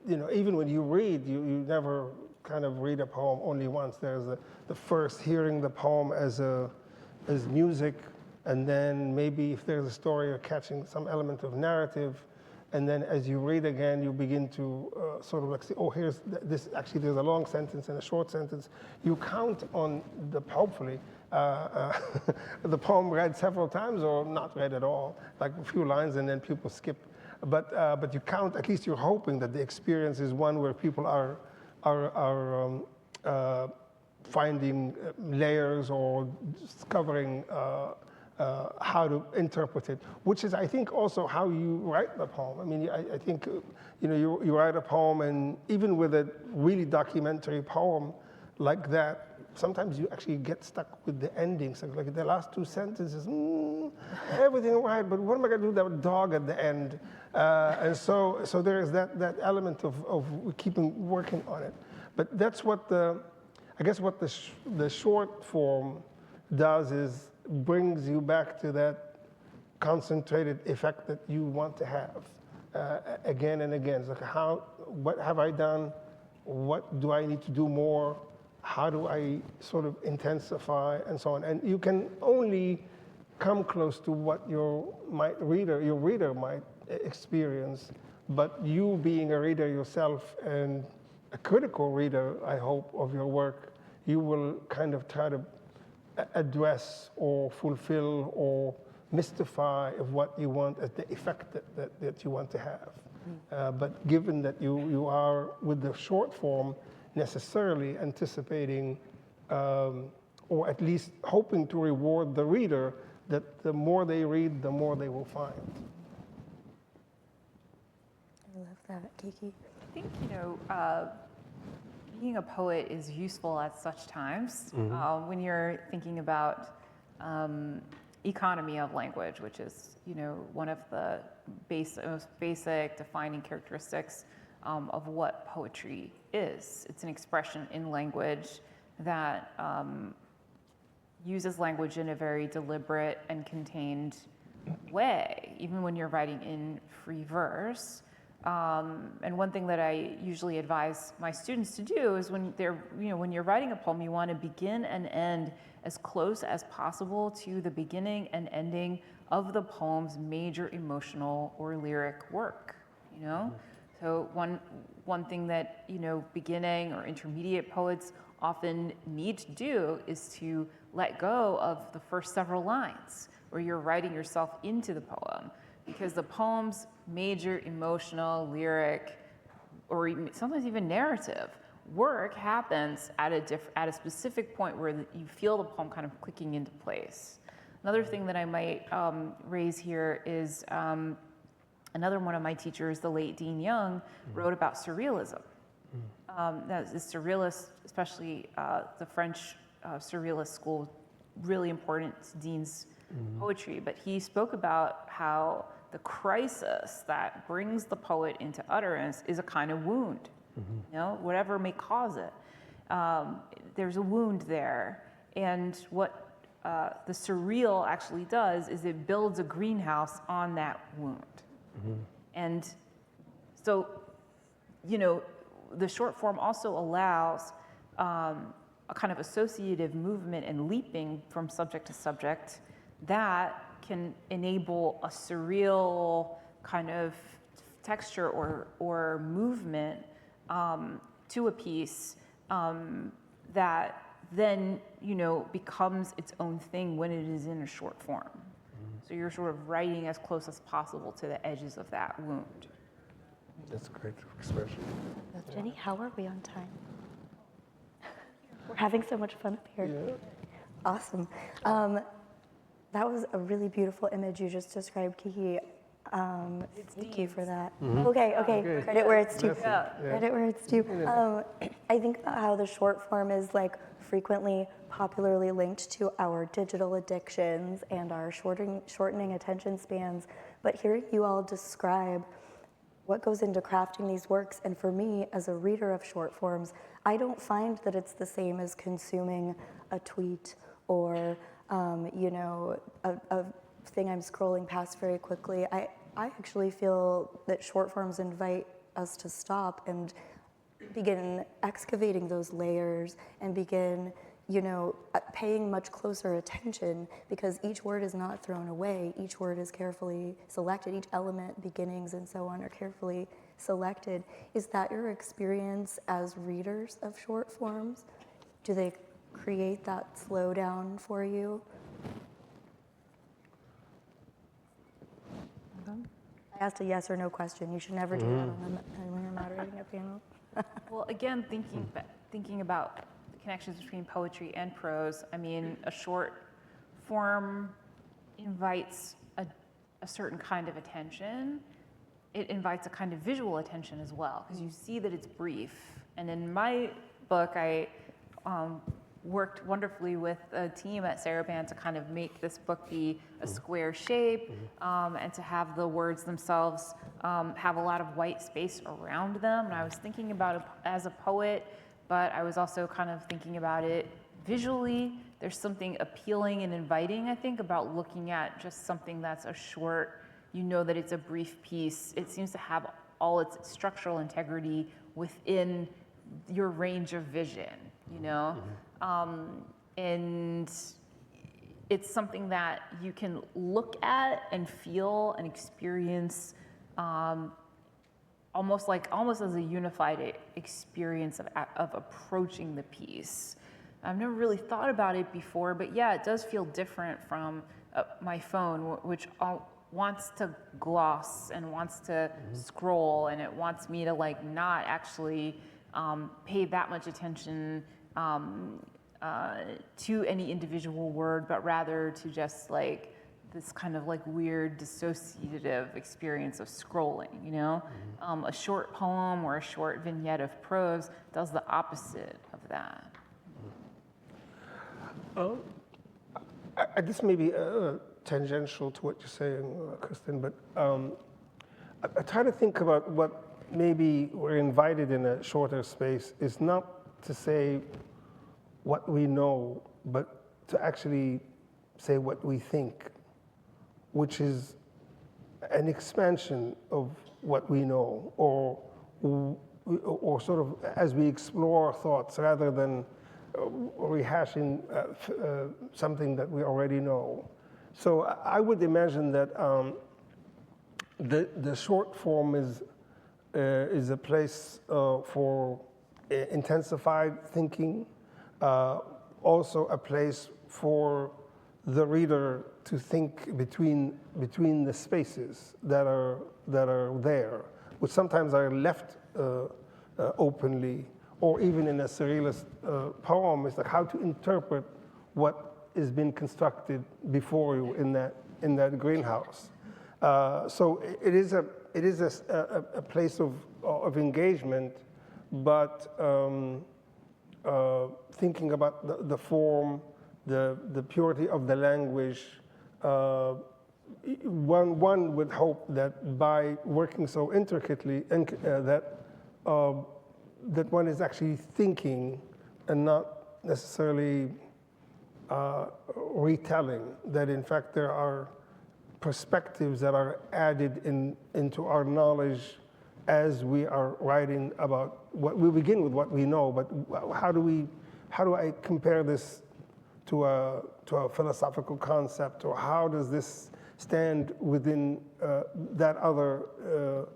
even when you read, you never kind of read a poem only once. There's the first hearing the poem as music, and then maybe if there's a story, you're catching some element of narrative, and then as you read again, you begin to sort of like say, oh, here's this. Actually, there's a long sentence and a short sentence. You count on hopefully the poem read several times or not read at all, like a few lines, and then people skip. But you count. At least you're hoping that the experience is one where people are finding layers or discovering how to interpret it, which is, I think, also how you write the poem. I mean, I think, you write a poem, and even with a really documentary poem like that, sometimes you actually get stuck with the endings. Like the last two sentences, everything right, but what am I going to do with that dog at the end? And so there is that element of keeping working on it. But that's what what the short form does is brings you back to that concentrated effect that you want to have again and again. It's like, what have I done? What do I need to do more? How do I sort of intensify, and so on? And you can only come close to what your reader might experience, but you being a reader yourself and a critical reader, I hope, of your work, you will kind of try to address or fulfill or mystify of what you want as the effect that you want to have. But given that you are, with the short form, necessarily anticipating or at least hoping to reward the reader, that the more they read, the more they will find. I love that, Kiki. I think, being a poet is useful at such times. When you're thinking about economy of language, which is, one of the most basic defining characteristics of what poetry is. It's an expression in language that uses language in a very deliberate and contained way, even when you're writing in free verse. And one thing that I usually advise my students to do is when when you're writing a poem, you want to begin and end as close as possible to the beginning and ending of the poem's major emotional or lyric work, So one thing that, beginning or intermediate poets often need to do is to let go of the first several lines where you're writing yourself into the poem, because the poem's major emotional, lyric, or sometimes even narrative work happens at a specific point where you feel the poem kind of clicking into place. Another thing that I might raise here is another one of my teachers, the late Dean Young, wrote about surrealism. That the surrealist, especially the French surrealist school, really important to Dean's poetry. But he spoke about how the crisis that brings the poet into utterance is a kind of wound, whatever may cause it. There's a wound there. And what the surreal actually does is it builds a greenhouse on that wound. And so, the short form also allows a kind of associative movement and leaping from subject to subject that can enable a surreal kind of texture or movement to a piece that then, becomes its own thing when it is in a short form. So you're sort of writing as close as possible to the edges of that wound. That's a great expression. Jenny, how are we on time? We're having so much fun up here. Yeah. Awesome. That was a really beautiful image you just described, Kiki. Thank you for that. Okay. Good. Credit where it's due. Yeah. Credit where it's due. I think about how the short form is frequently popularly linked to our digital addictions and our shortening attention spans. But hearing you all describe what goes into crafting these works, and for me as a reader of short forms, I don't find that it's the same as consuming a tweet or a thing I'm scrolling past very quickly. I actually feel that short forms invite us to stop and begin excavating those layers and begin, paying much closer attention, because each word is not thrown away. Each word is carefully selected. Each element, beginnings and so on, are carefully selected. Is that your experience as readers of short forms? Do they create that slowdown for you? I asked a yes or no question. You should never do that when you're moderating a panel. Well, again, thinking about the connections between poetry and prose, a short form invites a certain kind of attention. It invites a kind of visual attention as well, because you see that it's brief. And in my book, I worked wonderfully with a team at Sarabande to kind of make this book be a square shape, and to have the words themselves have a lot of white space around them. And I was thinking about it as a poet, but I was also kind of thinking about it visually. There's something appealing and inviting, I think, about looking at just something that's a short, that it's a brief piece. It seems to have all its structural integrity within your range of vision, and it's something that you can look at and feel and experience almost as a unified experience of approaching the piece. I've never really thought about it before, but yeah, it does feel different from my phone, which wants to gloss and wants to scroll, and it wants me to not actually pay that much attention to any individual word, but rather to just this kind of like weird dissociative experience of scrolling, you know? A short poem or a short vignette of prose does the opposite of that. This may be tangential to what you're saying, Kristen, but I try to think about what maybe we're invited in a shorter space is not to say what we know, but to actually say what we think, which is an expansion of what we know, or sort of as we explore thoughts rather than rehashing something that we already know. So I would imagine that the short form is a place for intensified thinking, also a place for the reader to think between the spaces that are there, which sometimes are left openly, or even in a surrealist poem, it's like how to interpret what is being constructed before you in that greenhouse. So it is a place of engagement, but thinking about the form, the purity of the language. One would hope that by working so intricately, that one is actually thinking and not necessarily retelling, that in fact there are perspectives that are added into our knowledge as we are writing about what we begin with what we know, but how do I compare this to a philosophical concept, or how does this stand within that other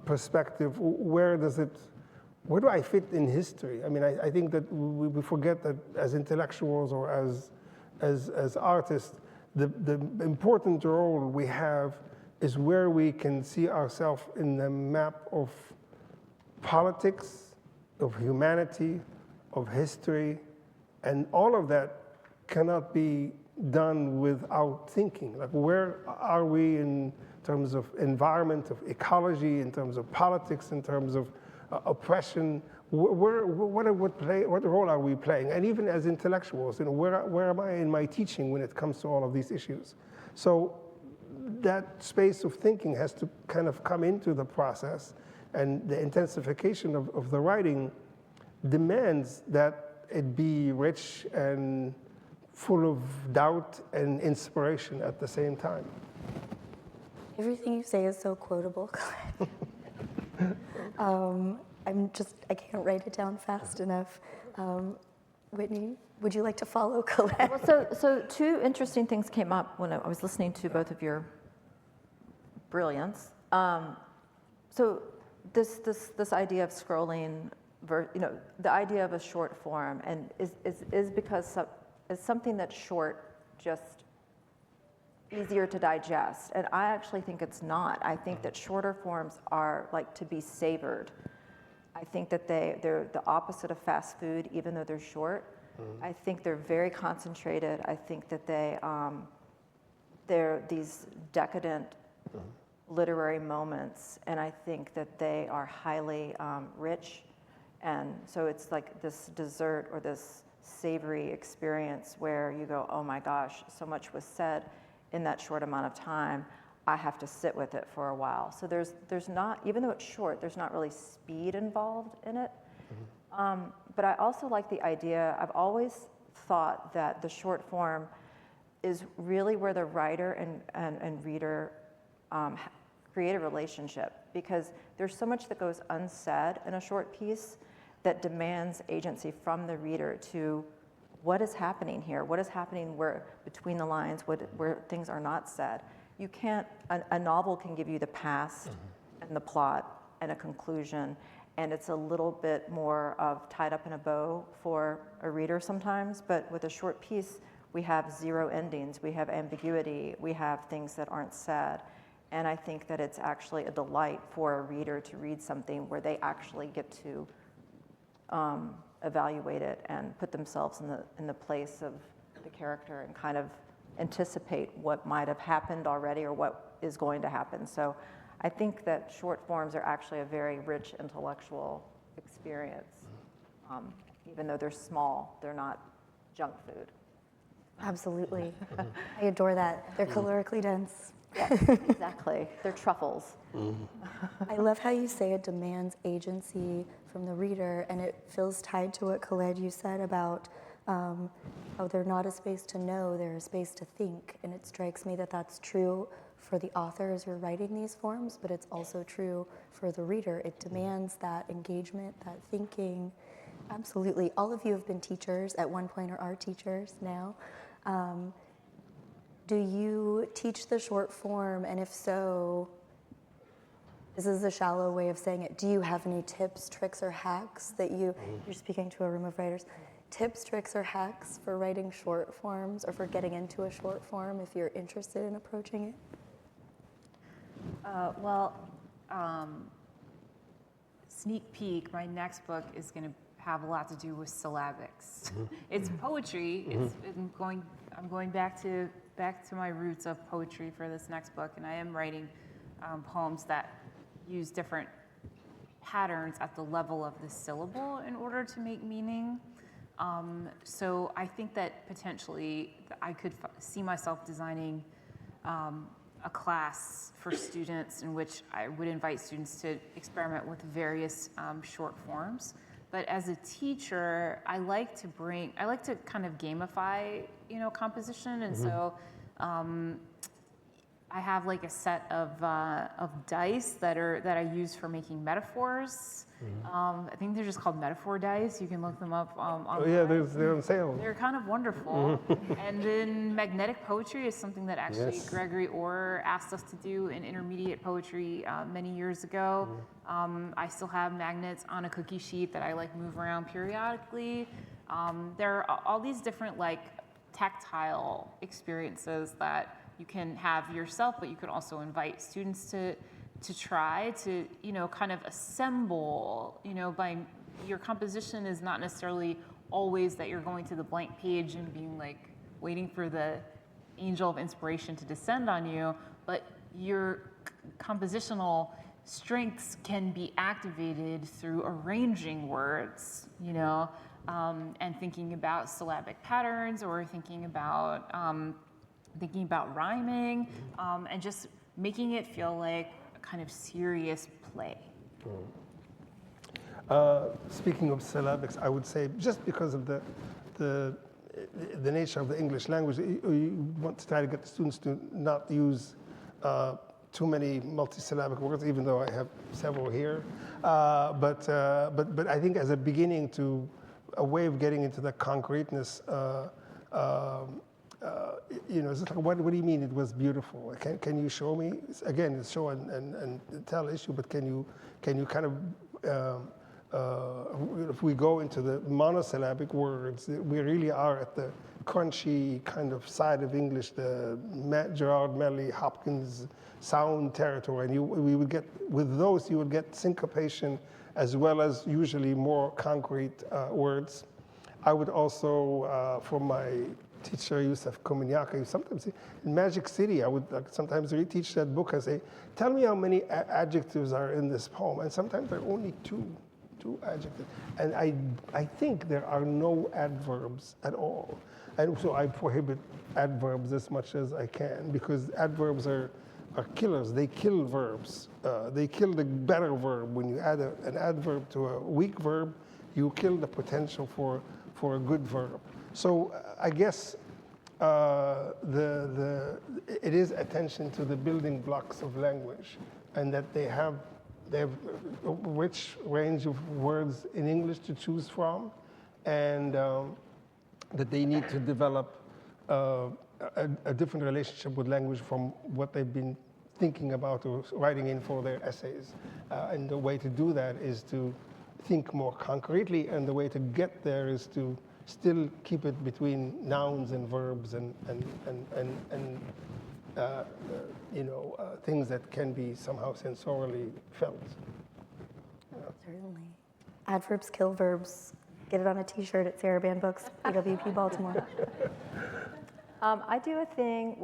perspective? Where do I fit in history? I mean, I think that we forget that as intellectuals or as artists, the important role we have is where we can see ourselves in the map of politics, of humanity, of history, and all of that cannot be done without thinking. Like, where are we in terms of environment, of ecology, in terms of politics, in terms of oppression? What role are we playing? And even as intellectuals, you know, where am I in my teaching when it comes to all of these issues? So that space of thinking has to kind of come into the process, and the intensification of the writing demands that it be rich and full of doubt and inspiration at the same time. Everything you say is so quotable, Khaled. I can't write it down fast enough. Whitney, would you like to follow Khaled? Well, so two interesting things came up when I was listening to both of your brilliance. So this idea of scrolling, the idea of a short form, and is because it's something that's short, just easier to digest. And I actually think it's not. I think that shorter forms are like to be savored. I think that they're the opposite of fast food, even though they're short. I think they're very concentrated. I think that they're these decadent literary moments, and I think that they are highly rich. And so it's like this dessert or this savory experience where you go, oh my gosh, so much was said in that short amount of time. I have to sit with it for a while. So there's not, even though it's short, there's not really speed involved in it. But I also like the idea, I've always thought that the short form is really where the writer and reader create a relationship, because there's so much that goes unsaid in a short piece that demands agency from the reader to what is happening here, what is happening where between the lines, where things are not said. You can't, a novel can give you the past and the plot and a conclusion, and it's a little bit more of tied up in a bow for a reader sometimes, but with a short piece, we have zero endings, we have ambiguity, we have things that aren't said. And I think that it's actually a delight for a reader to read something where they actually get to evaluate it and put themselves in the place of the character and kind of anticipate what might have happened already or what is going to happen. So I think that short forms are actually a very rich intellectual experience. Even though they're small, they're not junk food. Absolutely. I adore that. They're calorically dense. Yes, exactly. They're truffles. I love how you say it demands agency from the reader, and it feels tied to what Khaled you said about how they're not a space to know, they're a space to think. And it strikes me that that's true for the author as you're writing these forms, but it's also true for the reader. It demands that engagement, that thinking. Absolutely. All of you have been teachers at one point or are teachers now. Do you teach the short form? And if so, this is a shallow way of saying it. Do you have any tips, tricks, or hacks that you're speaking to a room of writers, tips, tricks, or hacks for writing short forms or for getting into a short form if you're interested in approaching it? Sneak peek, my next book is going to have a lot to do with syllabics. It's poetry. I'm going back to my roots of poetry for this next book, and I am writing poems that use different patterns at the level of the syllable in order to make meaning. So I think that potentially I could see myself designing a class for students in which I would invite students to experiment with various short forms. But as a teacher, I like to kind of gamify, composition, and so I have like a set of dice that I use for making metaphors. I think they're just called metaphor dice. You can look them up online. Oh yeah, they're on sale. They're kind of wonderful. And then magnetic poetry is something that actually Gregory Orr asked us to do in intermediate poetry many years ago. I still have magnets on a cookie sheet that I move around periodically. There are all these different tactile experiences that you can have yourself, but you could also invite students to try to, kind of assemble, by your composition is not necessarily always that you're going to the blank page and being waiting for the angel of inspiration to descend on you, but your compositional strengths can be activated through arranging words, and thinking about syllabic patterns or thinking about rhyming, and just making it feel like a kind of serious play. Speaking of syllabics, I would say just because of the nature of the English language, you want to try to get the students to not use too many multisyllabic words, even though I have several here. But I think as a beginning to a way of getting into the concreteness, it's like, what do you mean it was beautiful? Can you show me? Again, it's show and tell issue, but can you kind of, if we go into the monosyllabic words, we really are at the crunchy kind of side of English, the Gerard Melly, Hopkins sound territory, and we would get, with those, you would get syncopation as well as usually more concrete words. I would also, for my teacher Yusuf Kominyaka, sometimes in Magic City, I would sometimes reteach that book and say, tell me how many adjectives are in this poem. And sometimes there are only two adjectives. And I think there are no adverbs at all. And so I prohibit adverbs as much as I can, because adverbs are killers. They kill verbs. They kill the better verb. When you add an adverb to a weak verb, you kill the potential for a good verb. So I guess it is attention to the building blocks of language, and that they have a rich range of words in English to choose from, and that they need to develop a different relationship with language from what they've been thinking about or writing in for their essays. And the way to do that is to think more concretely, and the way to get there is to still keep it between nouns and verbs and things that can be somehow sensorially felt. Certainly. Adverbs kill verbs. Get it on a T-shirt at Sarabande Books, AWP Baltimore. I do a thing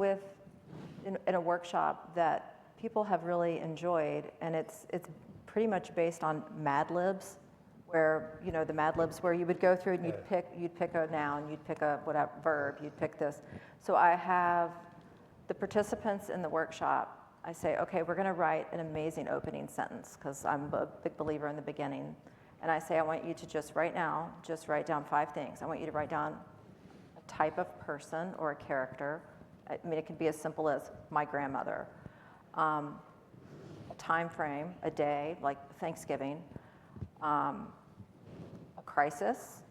in a workshop that people have really enjoyed, and it's pretty much based on Mad Libs, where the Mad Libs where you would go through and you'd pick a noun, you'd pick a whatever verb, you'd pick this. So I have the participants in the workshop. I say, okay, we're going to write an amazing opening sentence because I'm a big believer in the beginning, and I say I want you to just right now write down 5 things. I want you to write down a type of person or a character. I mean, it could be as simple as my grandmother. A time frame, a day, like Thanksgiving, a crisis,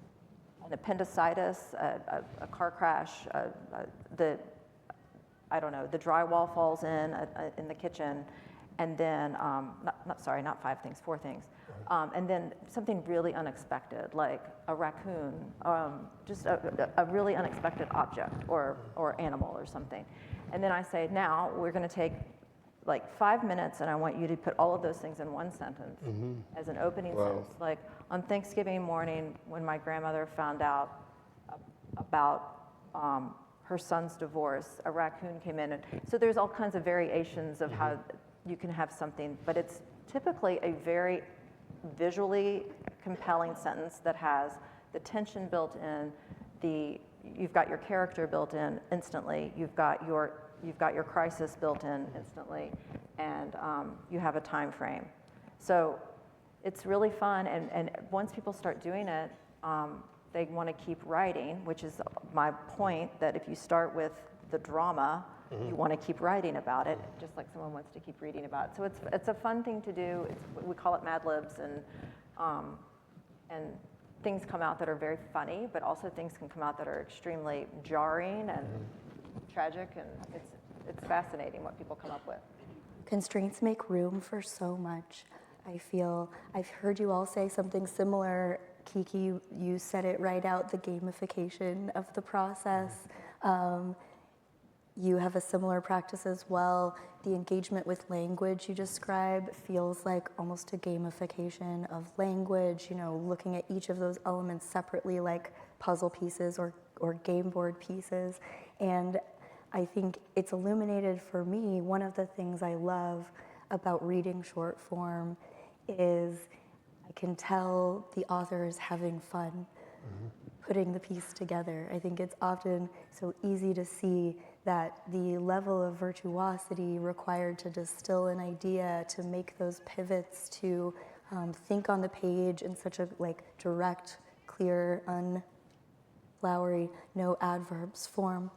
an appendicitis, a car crash, the drywall falls in the kitchen, and then, not 5 things, 4 things. And then something really unexpected, like a raccoon, just a really unexpected object or animal or something. And then I say, now we're going to take like 5 minutes, and I want you to put all of those things in one sentence as an opening sentence. Like on Thanksgiving morning, when my grandmother found out about her son's divorce, a raccoon came in. And so there's all kinds of variations of how you can have something, but it's typically a very visually compelling sentence that has the tension built in, you've got your character built in instantly, you've got your crisis built in instantly, and you have a time frame. So it's really fun, and once people start doing it, they want to keep writing, which is my point, that if you start with the drama, you want to keep writing about it, just like someone wants to keep reading about it. So it's a fun thing to do. We call it Mad Libs, and things come out that are very funny, but also things can come out that are extremely jarring and tragic, and it's fascinating what people come up with. Constraints make room for so much. I feel I've heard you all say something similar. Kiki, you said it right out, the gamification of the process. You have a similar practice as well. The engagement with language you describe feels like almost a gamification of language, looking at each of those elements separately like puzzle pieces or game board pieces. And I think it's illuminated for me, one of the things I love about reading short form is I can tell the author is having fun putting the piece together. I think it's often so easy to see that the level of virtuosity required to distill an idea, to make those pivots, to think on the page in such a direct, clear, unflowery, no adverbs form.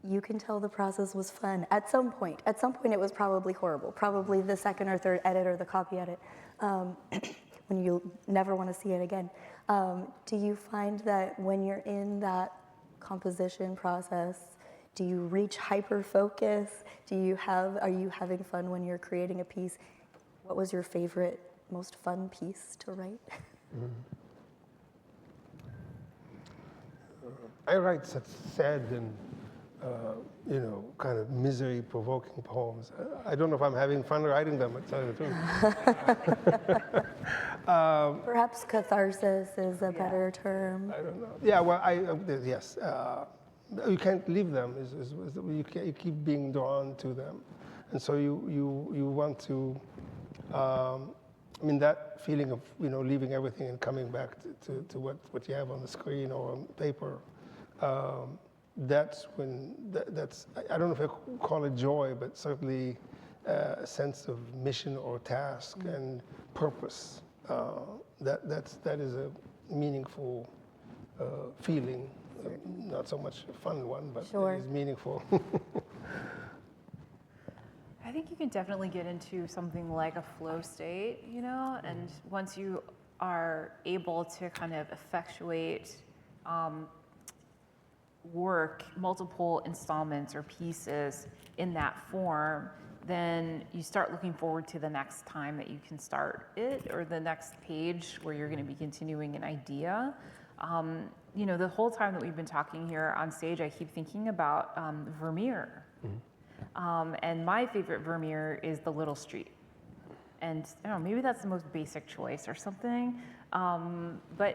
You can tell the process was fun at some point. At some point it was probably horrible, probably the second or third edit or the copy edit, when you never want to see it again. Do you find that when you're in that composition process, do you reach hyper-focus? Are you having fun when you're creating a piece? What was your favorite, most fun piece to write? I write such sad and kind of misery-provoking poems. I don't know if I'm having fun writing them, to tell you the truth. Perhaps catharsis is a better term. I don't know. Yeah, well, yes. You can't leave them. You keep being drawn to them. And so you want to, that feeling of, leaving everything and coming back to what you have on the screen or on paper, that's when, I don't know if I call it joy, but certainly a sense of mission or task and purpose. That is a meaningful feeling, not so much a fun one, but Sure. It is meaningful. I think you can definitely get into something like a flow state, and once you are able to kind of effectuate multiple installments or pieces in that form, then you start looking forward to the next time that you can start it, or the next page where you're going to be continuing an idea. The whole time that we've been talking here on stage, I keep thinking about Vermeer. And my favorite Vermeer is The Little Street. And I don't know, maybe that's the most basic choice or something. But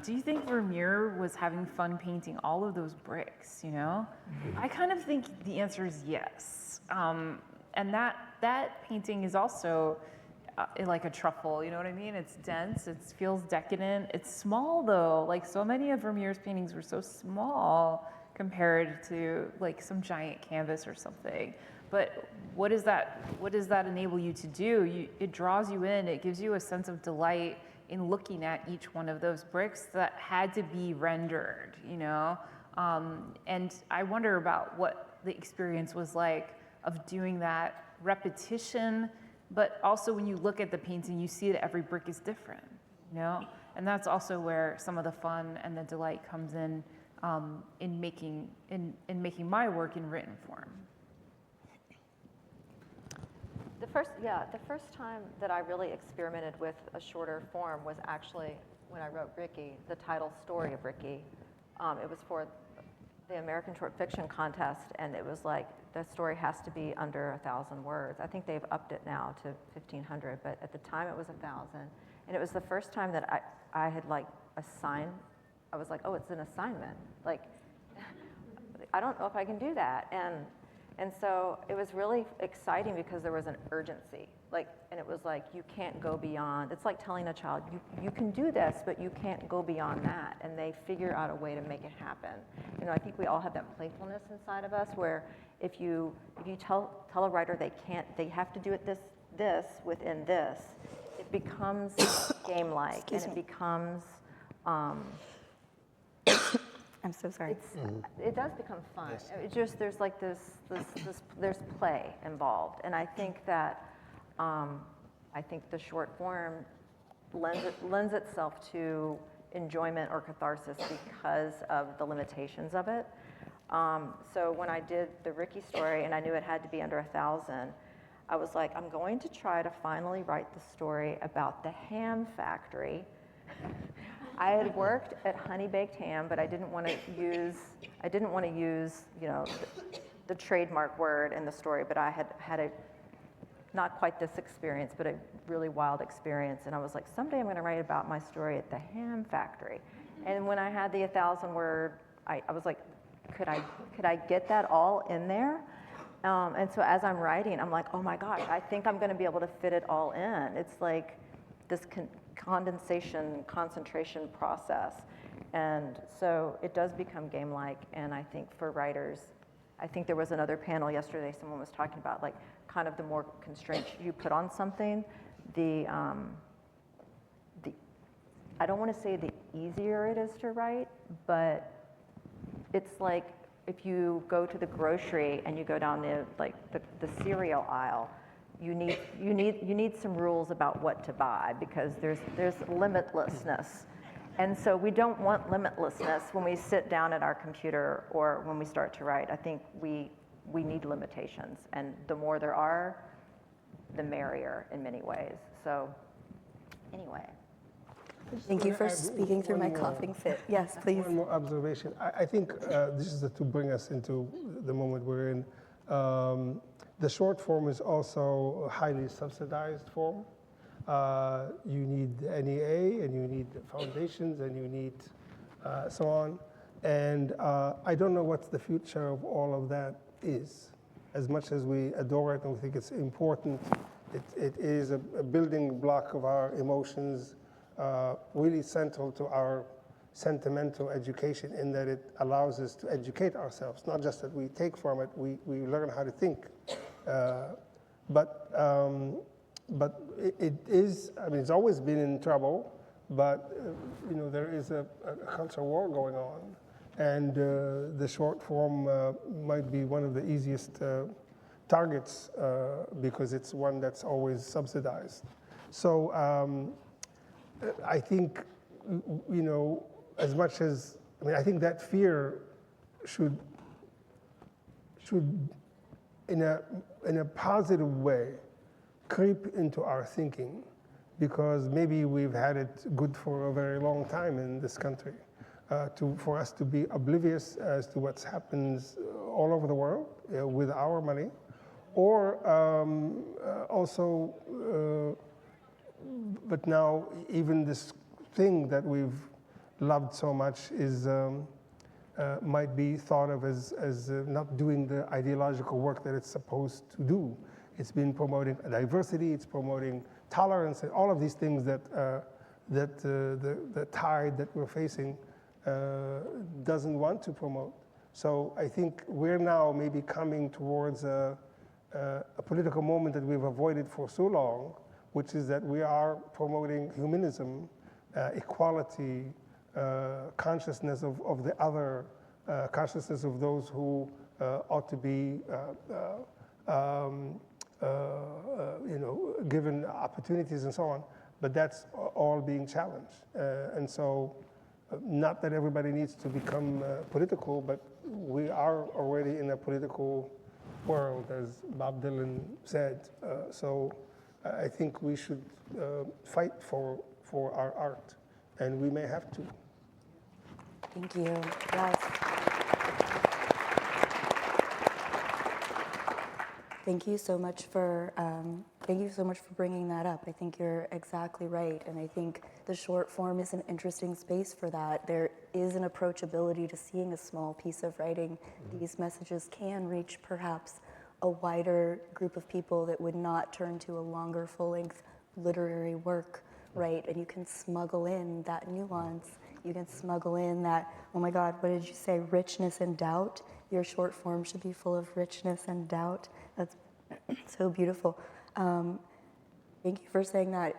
do you think Vermeer was having fun painting all of those bricks, you know? I kind of think the answer is yes. And that painting is also like a truffle, you know what I mean? It's dense, it feels decadent. It's small though, like so many of Vermeer's paintings were so small compared to like some giant canvas or something. But what does that enable you to do? It draws you in, it gives you a sense of delight in looking at each one of those bricks that had to be rendered, you know? And I wonder about what the experience was like of doing that repetition, but also when you look at the painting, you see that every brick is different, you know? And that's also where some of the fun and the delight comes in making my work in written form. The first time that I really experimented with a shorter form was actually when I wrote Ricky, the title story of Ricky. It was for the American Short Fiction Contest, and it was like, the story has to be under 1,000 words. I think they've upped it now to 1,500, but at the time it was 1,000. And it was the first time that I had like assigned, I was like, oh, it's an assignment. Like, I don't know if I can do that. And so it was really exciting because there was an urgency, like, and it was like, you can't go beyond. It's like telling a child, you can do this, but you can't go beyond that. And they figure out a way to make it happen. You know, I think we all have that playfulness inside of us where if you tell a writer they have to do it this within this, it becomes game-like, and it becomes, I'm so sorry. it does become fun. Yes. It just, there's like there's play involved. And I think that, I think the short form lends itself to enjoyment or catharsis because of the limitations of it. So when I did the Ricky story and I knew it had to be under 1,000, I was like, I'm going to try to finally write the story about the ham factory. I had worked at Honey Baked Ham, but I didn't want to use, you know, the trademark word in the story, but I had a, not quite this experience, but a really wild experience. And I was like, someday I'm going to write about my story at the ham factory. And when I had the 1,000 word, I was like, could I get that all in there? And so as I'm writing, I'm like, oh my gosh, I think I'm going to be able to fit it all in. It's like this condensation, concentration process. And so it does become game-like, and I think for writers, I think there was another panel yesterday, someone was talking about like kind of the more constraints you put on something, I don't want to say the easier it is to write, but it's like if you go to the grocery and you go down the cereal aisle, you need some rules about what to buy because there's limitlessness. And so we don't want limitlessness when we sit down at our computer or when we start to write. I think we need limitations, and the more there are, the merrier in many ways. So anyway. Thank you for speaking through my coughing fit. Yes, please. One more observation. I think this is to bring us into the moment we're in. The short form is also a highly subsidized form. You need NEA, and you need foundations, and you need so on. And I don't know what the future of all of that is. As much as we adore it and we think it's important, it is a building block of our emotions, really central to our sentimental education in that it allows us to educate ourselves, not just that we take from it, we learn how to think. But it is, I mean, it's always been in trouble, but you know, there is a culture war going on, and the short form might be one of the easiest targets because it's one that's always subsidized. So I think, you know, as much as, I mean, I think that fear should in a positive way creep into our thinking, because maybe we've had it good for a very long time in this country, for us to be oblivious as to what happens all over the world with our money, Or also, but now even this thing that we've loved so much is might be thought of as not doing the ideological work that it's supposed to do. It's been promoting diversity, it's promoting tolerance, and all of these things that the tide that we're facing doesn't want to promote. So I think we're now maybe coming towards a political moment that we've avoided for so long, which is that we are promoting humanism, equality, consciousness of the other, consciousness of those who ought to be given opportunities and so on. But that's all being challenged. And so, not that everybody needs to become political, but we are already in a political world, as Bob Dylan said. So I think we should fight for our art, and we may have to. Thank you. Yes. Thank you so much for bringing that up. I think you're exactly right, and I think the short form is an interesting space for that. There is an approachability to seeing a small piece of writing. These messages can reach perhaps a wider group of people that would not turn to a longer, full-length literary work, right? And you can smuggle in that nuance. You can smuggle in that, oh my God, what did you say, richness and doubt? Your short form should be full of richness and doubt. That's so beautiful. Thank you for saying that.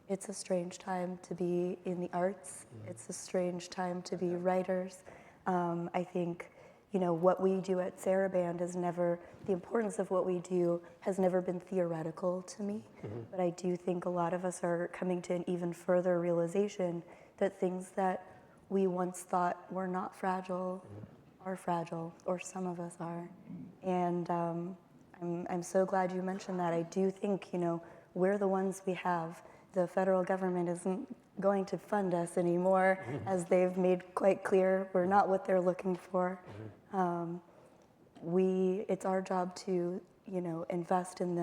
It's a strange time to be in the arts. It's a strange time to be writers. I think, what we do at Sarabande is never, the importance of what we do has never been theoretical to me. But I do think a lot of us are coming to an even further realization that things that we once thought were not fragile are fragile, or some of us are. And I'm so glad you mentioned that. I do think, we're the ones we have. The federal government isn't going to fund us anymore, as they've made quite clear. We're not what they're looking for. It's our job to, invest in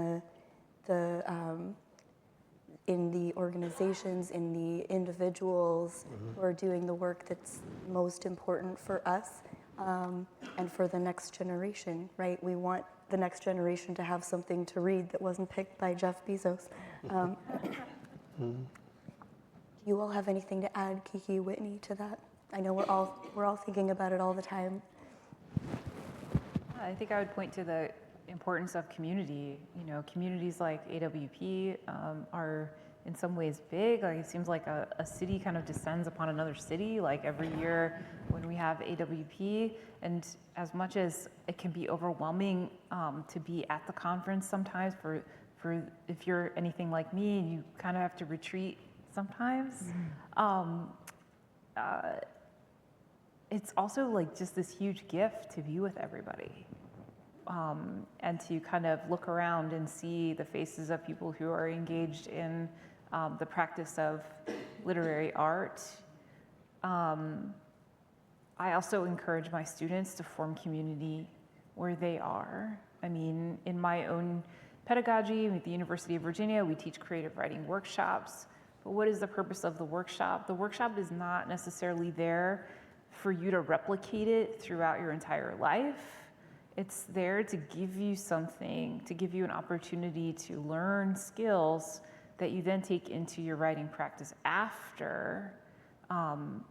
the organizations, in the individuals who are doing the work that's most important for us and for the next generation, right? We want the next generation to have something to read that wasn't picked by Jeff Bezos. Do you all have anything to add, Kiki, Whitney, to that? I know we're all thinking about it all the time. I think I would point to the importance of community. Communities like AWP are in some ways big. Like, it seems like a city kind of descends upon another city, like every year when we have AWP. And as much as it can be overwhelming to be at the conference sometimes, for if you're anything like me, you kind of have to retreat sometimes. It's also like just this huge gift to be with everybody. And to kind of look around and see the faces of people who are engaged in the practice of literary art. I also encourage my students to form community where they are. I mean, in my own pedagogy at the University of Virginia, we teach creative writing workshops. But what is the purpose of the workshop? The workshop is not necessarily there for you to replicate it throughout your entire life. It's there to give you something, to give you an opportunity to learn skills that you then take into your writing practice after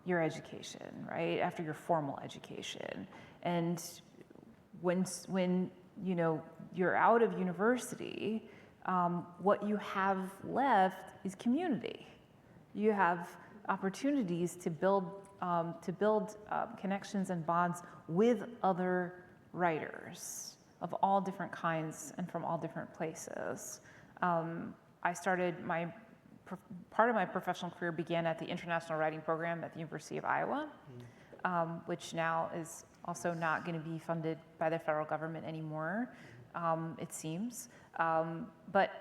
your education, right? After your formal education. And when you're out of university, what you have left is community. You have opportunities to build connections and bonds with other writers of all different kinds and from all different places. I started part of my professional career began at the International Writing Program at the University of Iowa, which now is also not going to be funded by the federal government anymore, it seems. But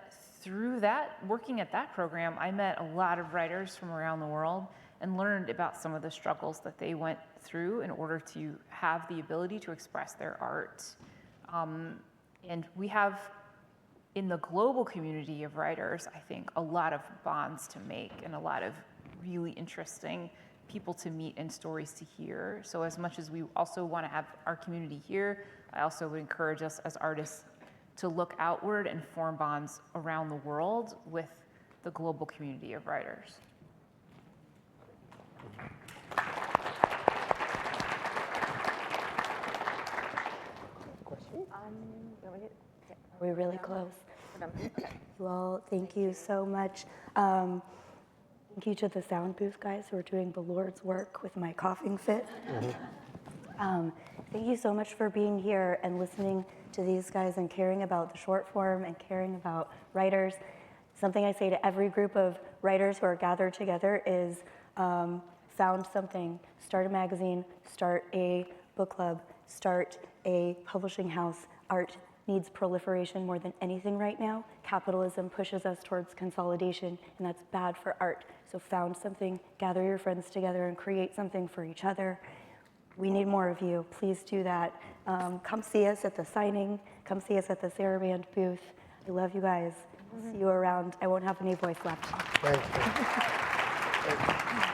through that, working at that program, I met a lot of writers from around the world and learned about some of the struggles that they went through in order to have the ability to express their art. And we have, in the global community of writers, I think, a lot of bonds to make and a lot of really interesting people to meet and stories to hear. So as much as we also want to have our community here, I also would encourage us as artists to look outward and form bonds around the world with the global community of writers. Are we really close? Well, thank you so much. Thank you to the sound booth guys who are doing the Lord's work with my coughing fit. Thank you so much for being here and listening to these guys and caring about the short form and caring about writers. Something I say to every group of writers who are gathered together is found something, start a magazine, start a book club, start a publishing house. Art needs proliferation more than anything right now. Capitalism pushes us towards consolidation, and that's bad for art. So found something, gather your friends together and create something for each other. We need more of you. Please do that. Come see us at the signing. Come see us at the Sarabande booth. I love you guys. See you around. I won't have any voice left. Thank you.